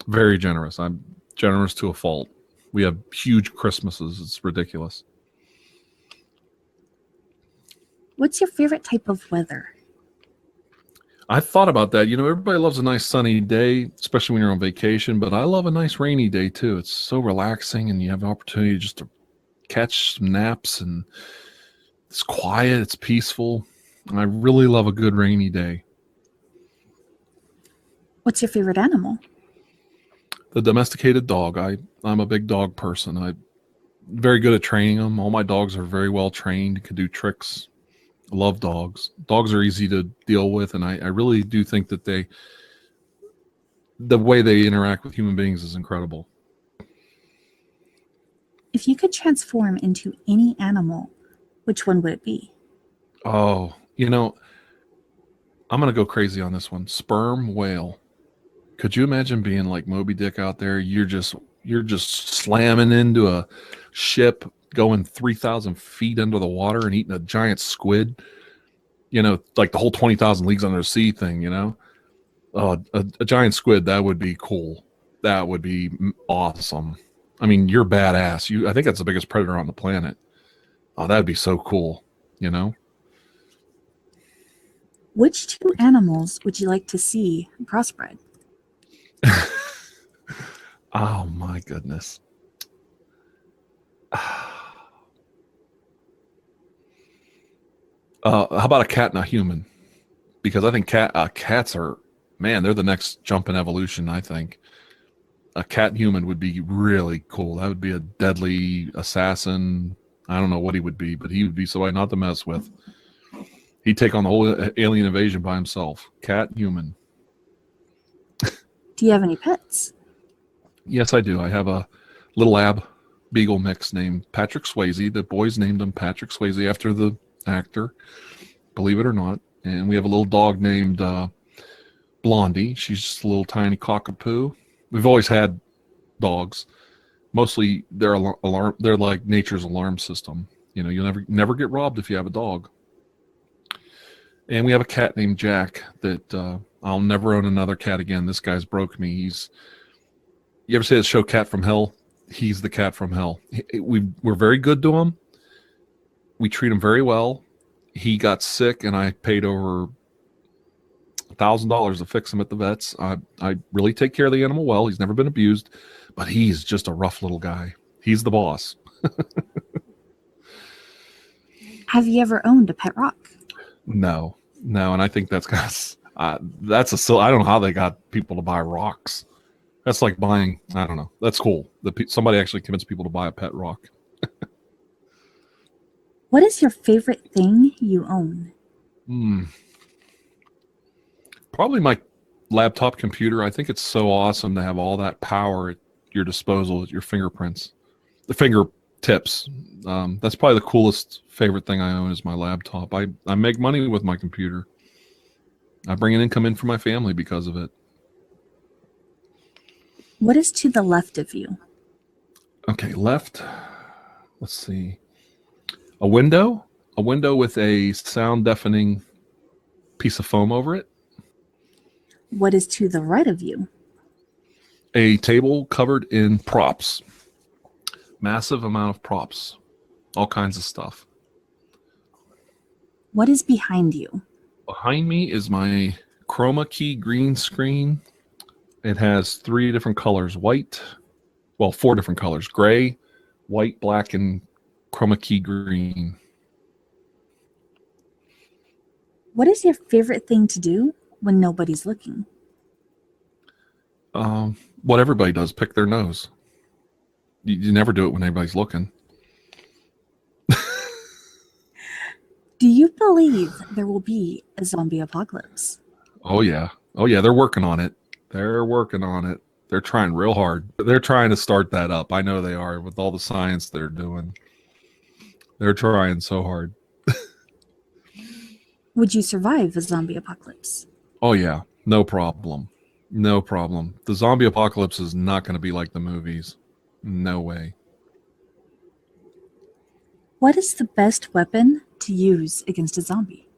Very generous. I'm generous to a fault. We have huge Christmases. It's ridiculous. What's your favorite type of weather? I thought about that. Everybody loves a nice sunny day, especially when you're on vacation, but I love a nice rainy day too. It's so relaxing and you have an opportunity just to catch some naps, and it's quiet, it's peaceful. I really love a good rainy day. What's your favorite animal? The domesticated dog. I'm a big dog person. I'm very good at training them. All my dogs are very well trained, can do tricks. I love dogs. Dogs are easy to deal with, and I really do think that the way they interact with human beings is incredible. If you could transform into any animal, which one would it be? Oh, I'm going to go crazy on this one. Sperm whale. Could you imagine being like Moby Dick out there? You're just slamming into a ship going 3,000 feet under the water and eating a giant squid, like the whole 20,000 Leagues Under the Sea thing, a giant squid. That would be cool. That would be awesome. I mean, you're badass. I think that's the biggest predator on the planet. Oh, that'd be so cool, Which two animals would you like to see crossbred? Oh my goodness. How about a cat and a human? Because I think cats are, man, they're the next jump in evolution, I think. A cat human would be really cool. That would be a deadly assassin. I don't know what he would be, but he would be somebody not to mess with. He'd take on the whole alien invasion by himself. Cat human. Do you have any pets? Yes, I do. I have a little lab beagle mix named Patrick Swayze. The boys named him Patrick Swayze after the actor, believe it or not. And we have a little dog named Blondie. She's just a little tiny cockapoo. We've always had dogs. Mostly they're alarm. They're like nature's alarm system. You'll never get robbed if you have a dog. And we have a cat named Jack that I'll never own another cat again. This guy's broke me. You ever see the show Cat from Hell? He's the cat from hell. We're very good to him. We treat him very well. He got sick, and I paid over $1,000 to fix him at the vets. I really take care of the animal well. He's never been abused, but he's just a rough little guy. He's the boss. Have you ever owned a pet rock? No, and I think that's I don't know how they got people to buy rocks. That's like buying, I don't know. That's cool. Somebody actually convinced people to buy a pet rock. What is your favorite thing you own? Probably my laptop computer. I think it's so awesome to have all that power at your disposal at your fingertips. That's probably the coolest favorite thing I own is my laptop. I make money with my computer. I bring an income in for my family because of it. What is to the left of you? Okay, left. Let's see. A window with a sound deafening piece of foam over it. What is to the right of you? A table covered in props. Massive amount of props. All kinds of stuff. What is behind you? Behind me is my chroma key green screen. It has 3 different colors. 4 different colors. Gray, white, black, and chroma key green. What is your favorite thing to do when nobody's looking? What everybody does, pick their nose. You never do it when anybody's looking. Do you believe there will be a zombie apocalypse? Oh yeah, they're working on it. They're trying real hard. They're trying to start that up. I know they are with all the science they're doing. They're trying so hard. Would you survive a zombie apocalypse? Oh yeah, no problem. No problem. The zombie apocalypse is not going to be like the movies. No way. What is the best weapon to use against a zombie?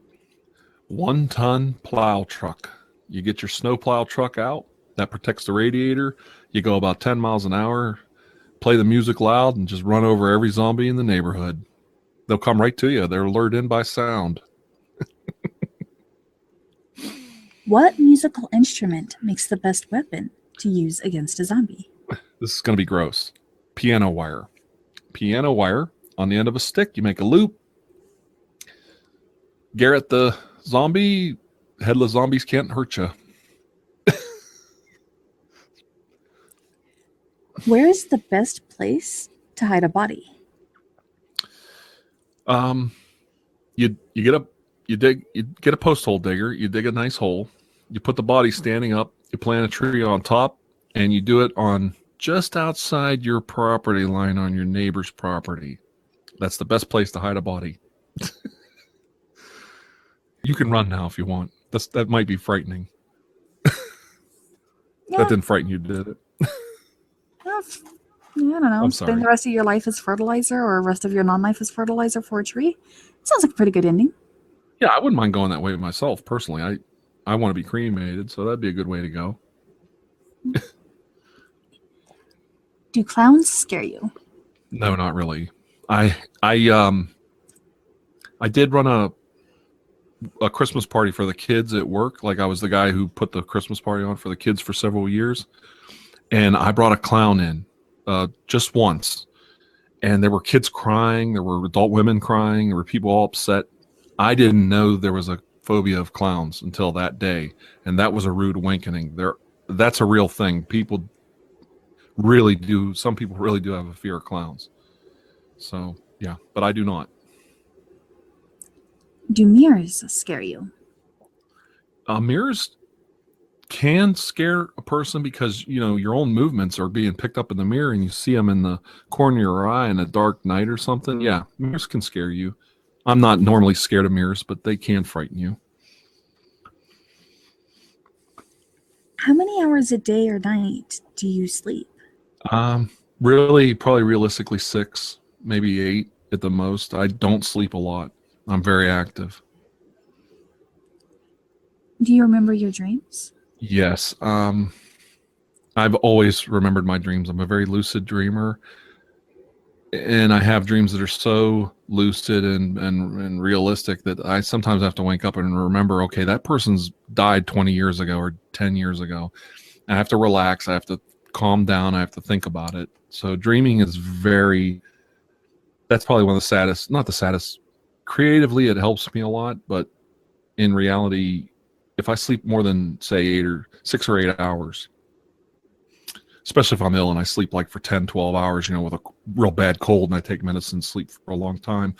1-ton plow truck. You get your snow plow truck out. That protects the radiator. You go about 10 miles an hour, play the music loud, and just run over every zombie in the neighborhood. They'll come right to you. They're lured in by sound. What musical instrument makes the best weapon to use against a zombie? This is going to be gross. Piano wire. Piano wire on the end of a stick. You make a loop. Garrett the zombie. Headless zombies can't hurt you. Where is the best place to hide a body? You get a post hole digger. You dig a nice hole. You put the body standing up. You plant a tree on top, and you do it on just outside your property line on your neighbor's property. That's the best place to hide a body. You can run now if you want. That might be frightening. Yeah. That didn't frighten you, did it? Yeah, I don't know. I'm sorry. Spend the rest of your life as fertilizer or the rest of your non-life as fertilizer for a tree. Sounds like a pretty good ending. Yeah, I wouldn't mind going that way myself, personally. I want to be cremated, so that'd be a good way to go. Do clowns scare you? No, not really. I did run a Christmas party for the kids at work. Like I was the guy who put the Christmas party on for the kids for several years. And I brought a clown in just once. And there were kids crying. There were adult women crying. There were people all upset. I didn't know there was a phobia of clowns until that day. And that was a rude awakening. That's a real thing. People really do. Some people really do have a fear of clowns. So, yeah, but I do not. Do mirrors scare you? Mirrors can scare a person because, your own movements are being picked up in the mirror and you see them in the corner of your eye in a dark night or something. Yeah, mirrors can scare you. I'm not normally scared of mirrors, but they can frighten you. How many hours a day or night do you sleep? Really, probably realistically 6, maybe 8 at the most. I don't sleep a lot. I'm very active. Do you remember your dreams? Yes. I've always remembered my dreams. I'm a very lucid dreamer. And I have dreams that are so lucid and realistic that I sometimes have to wake up and remember, okay, that person's died 20 years ago or 10 years ago. I have to relax. I have to calm down. I have to think about it. So dreaming is that's probably one of the saddest, not the saddest. Creatively, it helps me a lot, but in reality, if I sleep more than, say, 6 or 8 hours, especially if I'm ill and I sleep like for 10, 12 hours, with a real bad cold and I take medicine, sleep for a long time,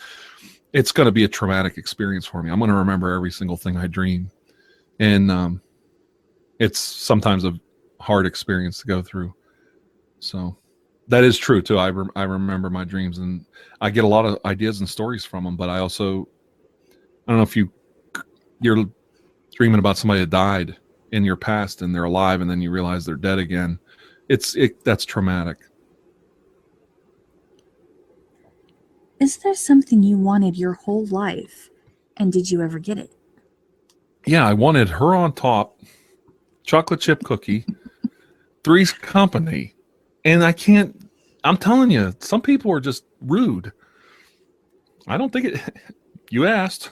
it's going to be a traumatic experience for me. I'm going to remember every single thing I dream. And it's sometimes a hard experience to go through. So that is true too. I remember my dreams and I get a lot of ideas and stories from them, but I don't know if you're dreaming about somebody that died in your past and they're alive and then you realize they're dead again. That's traumatic. Is there something you wanted your whole life, and did you ever get it? Yeah, I wanted her on top, chocolate chip cookie, Three's Company, and I can't. I'm telling you, some people are just rude. I don't think it. You asked.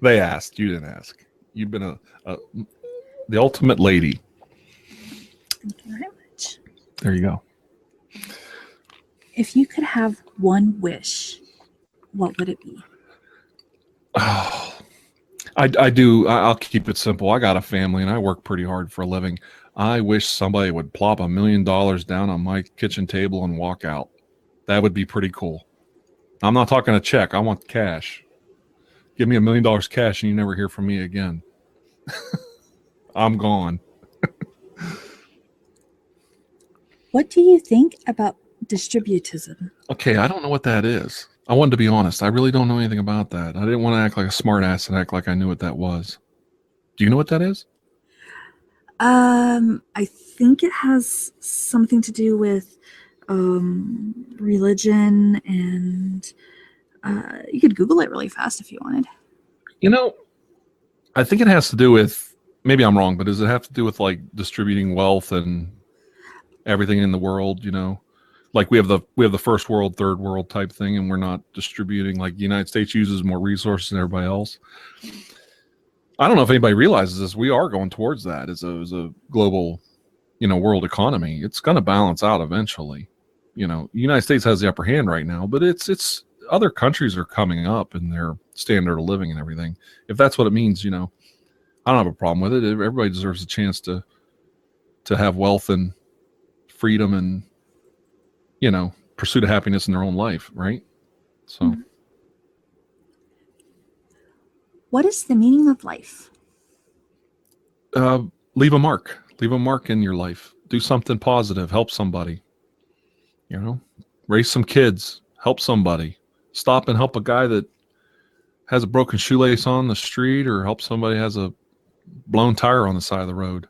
They asked. You didn't ask. You've been the ultimate lady. Thank you very much. There you go. If you could have one wish, what would it be? Oh, I do. I'll keep it simple. I got a family and I work pretty hard for a living. I wish somebody would plop $1 million down on my kitchen table and walk out. That would be pretty cool. I'm not talking a check. I want cash. Give me $1 million cash and you never hear from me again. I'm gone. What do you think about distributism? Okay, I don't know what that is. I wanted to be honest. I really don't know anything about that. I didn't want to act like a smart ass and act like I knew what that was. Do you know what that is? I think it has something to do with religion, and you could Google it really fast if you wanted. You know, I think it has to do with, maybe I'm wrong, but does it have to do with like distributing wealth and everything in the world, you know? Like we have the first world, third world type thing, and we're not distributing. Like the United States uses more resources than everybody else. I don't know if anybody realizes this. We are going towards that as a global, world economy. It's going to balance out eventually. The United States has the upper hand right now, but it's other countries are coming up in their standard of living and everything. If that's what it means, I don't have a problem with it. Everybody deserves a chance to have wealth and freedom and pursuit of happiness in their own life, right? So, Mhm. What is the meaning of life? leave a mark. Leave a mark in your life. Do something positive. Help somebody. Raise some kids. Help somebody. Stop and help a guy that has a broken shoelace on the street, or help somebody has a blown tire on the side of the road.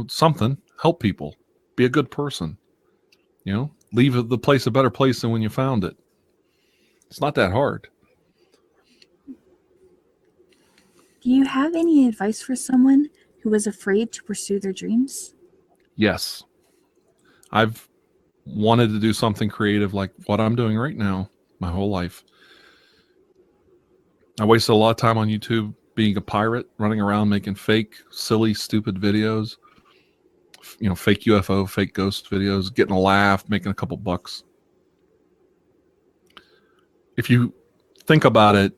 Something. Help people. Be a good person. Leave the place a better place than when you found it. It's not that hard. Do you have any advice for someone who is afraid to pursue their dreams? Yes. I've wanted to do something creative like what I'm doing right now my whole life. I wasted a lot of time on YouTube being a pirate, running around making fake, silly, stupid videos. Fake UFO, fake ghost videos, getting a laugh, making a couple bucks. If you think about it,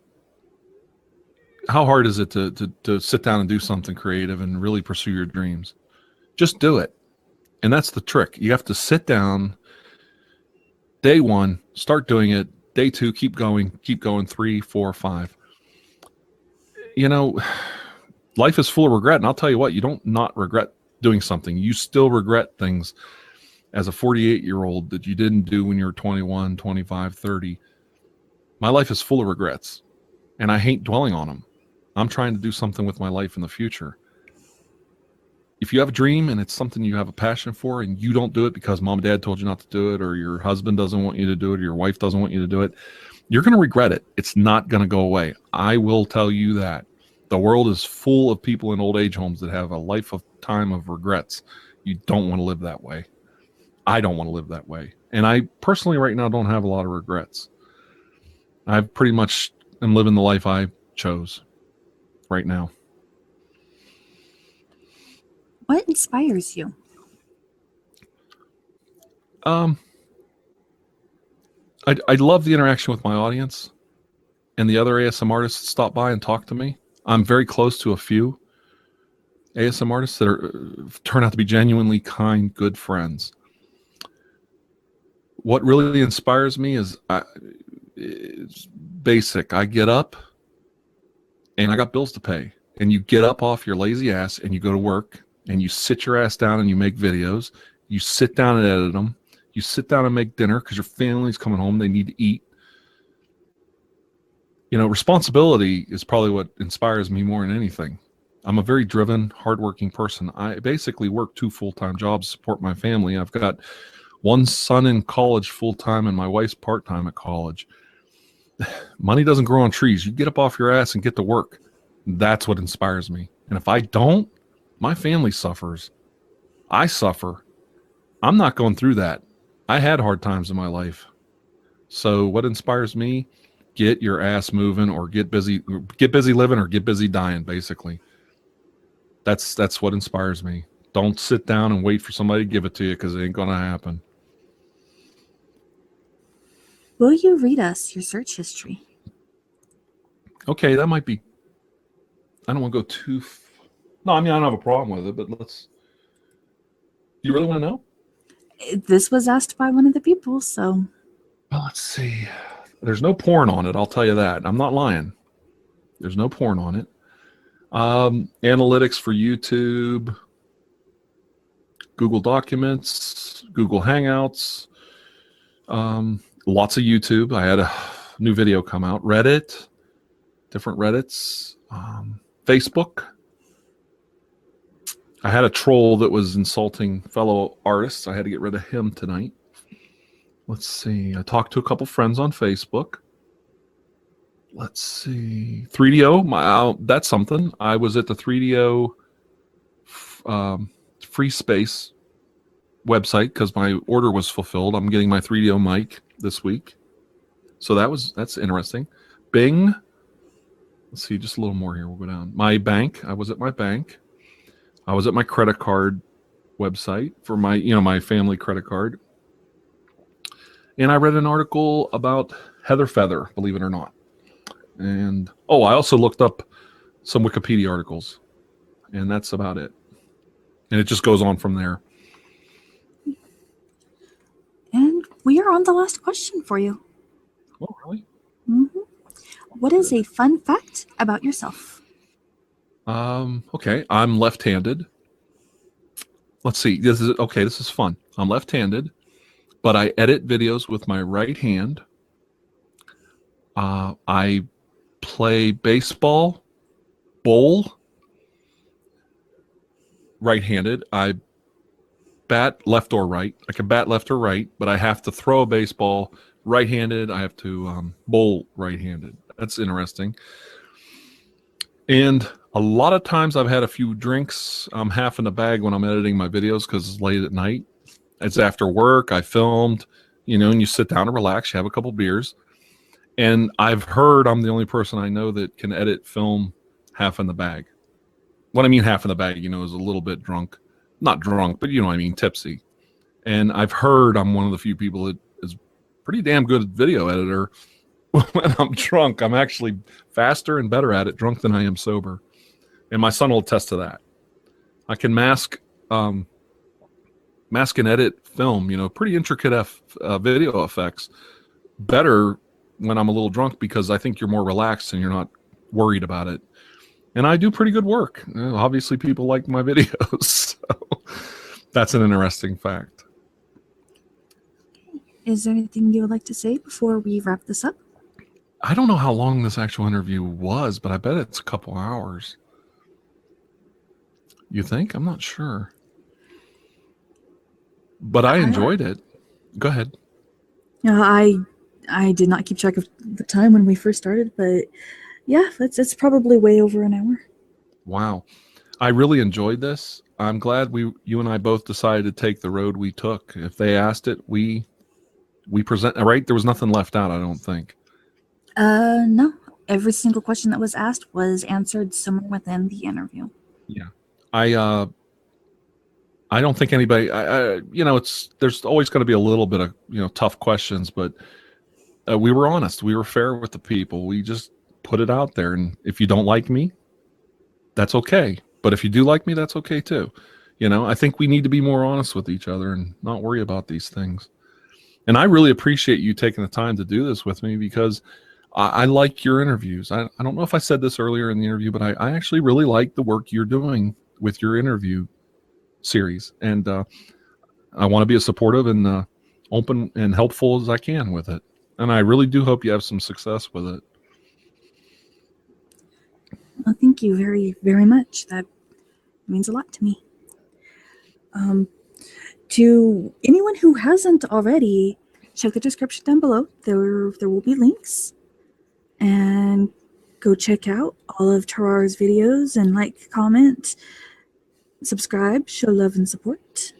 how hard is it to sit down and do something creative and really pursue your dreams? Just do it. And that's the trick. You have to sit down. Day one, start doing it. Day two, keep going. 3, 4, 5. Life is full of regret. And I'll tell you what, you don't not regret doing something. You still regret things as a 48-year-old that you didn't do when you were 21, 25, 30. My life is full of regrets, and I hate dwelling on them. I'm trying to do something with my life in the future. If you have a dream and it's something you have a passion for and you don't do it because mom and dad told you not to do it, or your husband doesn't want you to do it, or your wife doesn't want you to do it, you're going to regret it. It's not going to go away. I will tell you that. The world is full of people in old age homes that have a lifetime of regrets. You don't want to live that way. I don't want to live that way. And I personally right now don't have a lot of regrets. I pretty much am living the life I chose right now. What inspires you? I love the interaction with my audience and the other ASM artists that stop by and talk to me. I'm very close to a few ASM artists that turn out to be genuinely kind, good friends. What really inspires me is it's basic. I get up and I got bills to pay. And you get up off your lazy ass and you go to work and you sit your ass down and you make videos. You sit down and edit them. You sit down and make dinner because your family's coming home. They need to eat. Responsibility is probably what inspires me more than anything. I'm a very driven, hardworking person. I basically work 2 full-time jobs to support my family. I've got one son in college full-time and my wife's part-time at college. Money doesn't grow on trees. You get up off your ass and get to work. That's what inspires me. And if I don't, my family suffers. I suffer. I'm not going through that. I had hard times in my life. So what inspires me? Get your ass moving, or get busy living, or get busy dying, basically. That's what inspires me. Don't sit down and wait for somebody to give it to you, because it ain't going to happen. Will you read us your search history? Okay, that might be I don't want to go too. No, I mean I don't have a problem with it, but let's. You really want to know? This was asked by one of the people, so. Well, let's see. There's no porn on it. I'll tell you that. I'm not lying. There's no porn on it. Analytics for YouTube, Google Documents, Google Hangouts, lots of YouTube. I had a new video come out. Reddit, different Reddits, Facebook. I had a troll that was insulting fellow artists. I had to get rid of him tonight. Let's see. I talked to a couple friends on Facebook. Let's see. 3DO, that's something. I was at the 3DO free space website because my order was fulfilled. I'm getting my 3DO mic this week. So that's interesting. Bing. Let's see, just a little more here. We'll go down. My bank. I was at my bank. I was at my credit card website for my, my family credit card. And I read an article about Heather Feather, believe it or not. And, I also looked up some Wikipedia articles. And that's about it. And it just goes on from there. And we are on the last question for you. Oh, really? Mm-hmm. What is a fun fact about yourself? Okay, I'm left-handed. Let's see. This is fun. I'm left-handed, but I edit videos with my right hand. I play baseball, bowl, right-handed. I bat left or right. I can bat left or right, but I have to throw a baseball right-handed. I have to bowl right-handed. That's interesting. And a lot of times I've had a few drinks. I'm half in the bag when I'm editing my videos because it's late at night. It's after work. I filmed, and you sit down and relax. You have a couple beers. And I've heard I'm the only person I know that can edit film half in the bag. What I mean half in the bag, is a little bit drunk. Not drunk, but what I mean, tipsy. And I've heard I'm one of the few people that is pretty damn good video editor. When I'm drunk, I'm actually faster and better at it drunk than I am sober. And my son will attest to that. I can mask and edit film, pretty intricate video effects better when I'm a little drunk because I think you're more relaxed and you're not worried about it. And I do pretty good work. Obviously, people like my videos. So that's an interesting fact. Is there anything you would like to say before we wrap this up? I don't know how long this actual interview was, but I bet it's a couple hours. You think? I'm not sure. But I enjoyed it. Go ahead. I did not keep track of the time when we first started, but yeah, it's probably way over an hour. Wow. I really enjoyed this. I'm glad you and I both decided to take the road we took. If they asked it, we present, right? There was nothing left out, I don't think. No. Every single question that was asked was answered somewhere within the interview. Yeah. I don't think anybody, there's always going to be a little bit of, tough questions, but we were honest. We were fair with the people. We just put it out there. And if you don't like me, that's okay. But if you do like me, that's okay too. I think we need to be more honest with each other and not worry about these things. And I really appreciate you taking the time to do this with me because I like your interviews. I don't know if I said this earlier in the interview, but I actually really like the work you're doing with your interview series. And I want to be as supportive and open and helpful as I can with it. And I really do hope you have some success with it. Well, thank you very, very much. That means a lot to me. To anyone who hasn't already, check the description down below. There will be links. And go check out all of Tirar's videos and like, comment, subscribe, show love and support.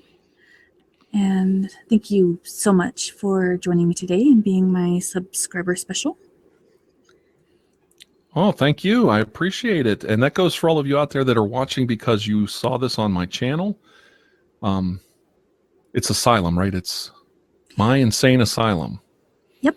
And thank you so much for joining me today and being my subscriber special. Oh, thank you. I appreciate it. And that goes for all of you out there that are watching because you saw this on my channel. It's Asylum, right? It's My Insane Asylum. Yep.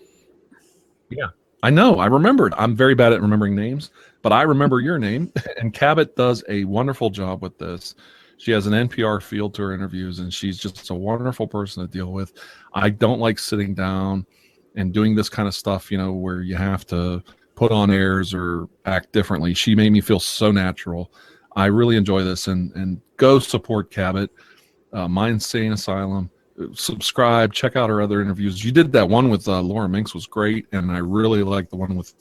Yeah. I know. I remembered. I'm very bad at remembering names, but I remember your name. And Cabot does a wonderful job with this. She has an NPR field tour interviews, and she's just a wonderful person to deal with. I don't like sitting down and doing this kind of stuff, where you have to put on airs or act differently. She made me feel so natural. I really enjoy this, and go support Cabot. Mine's Sane Asylum. Subscribe, check out her other interviews. You did that one with Laura Minks was great, and I really like the one with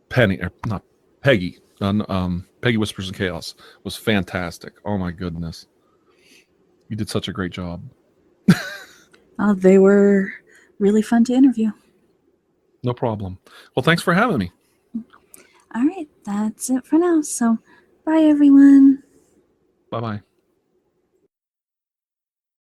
Penny, not Peggy. Peggy Whispers in Chaos was fantastic. Oh my goodness, you did such a great job. They were really fun to interview. No problem. Well, thanks for having me. All right, that's it for now. So, bye everyone. Bye bye.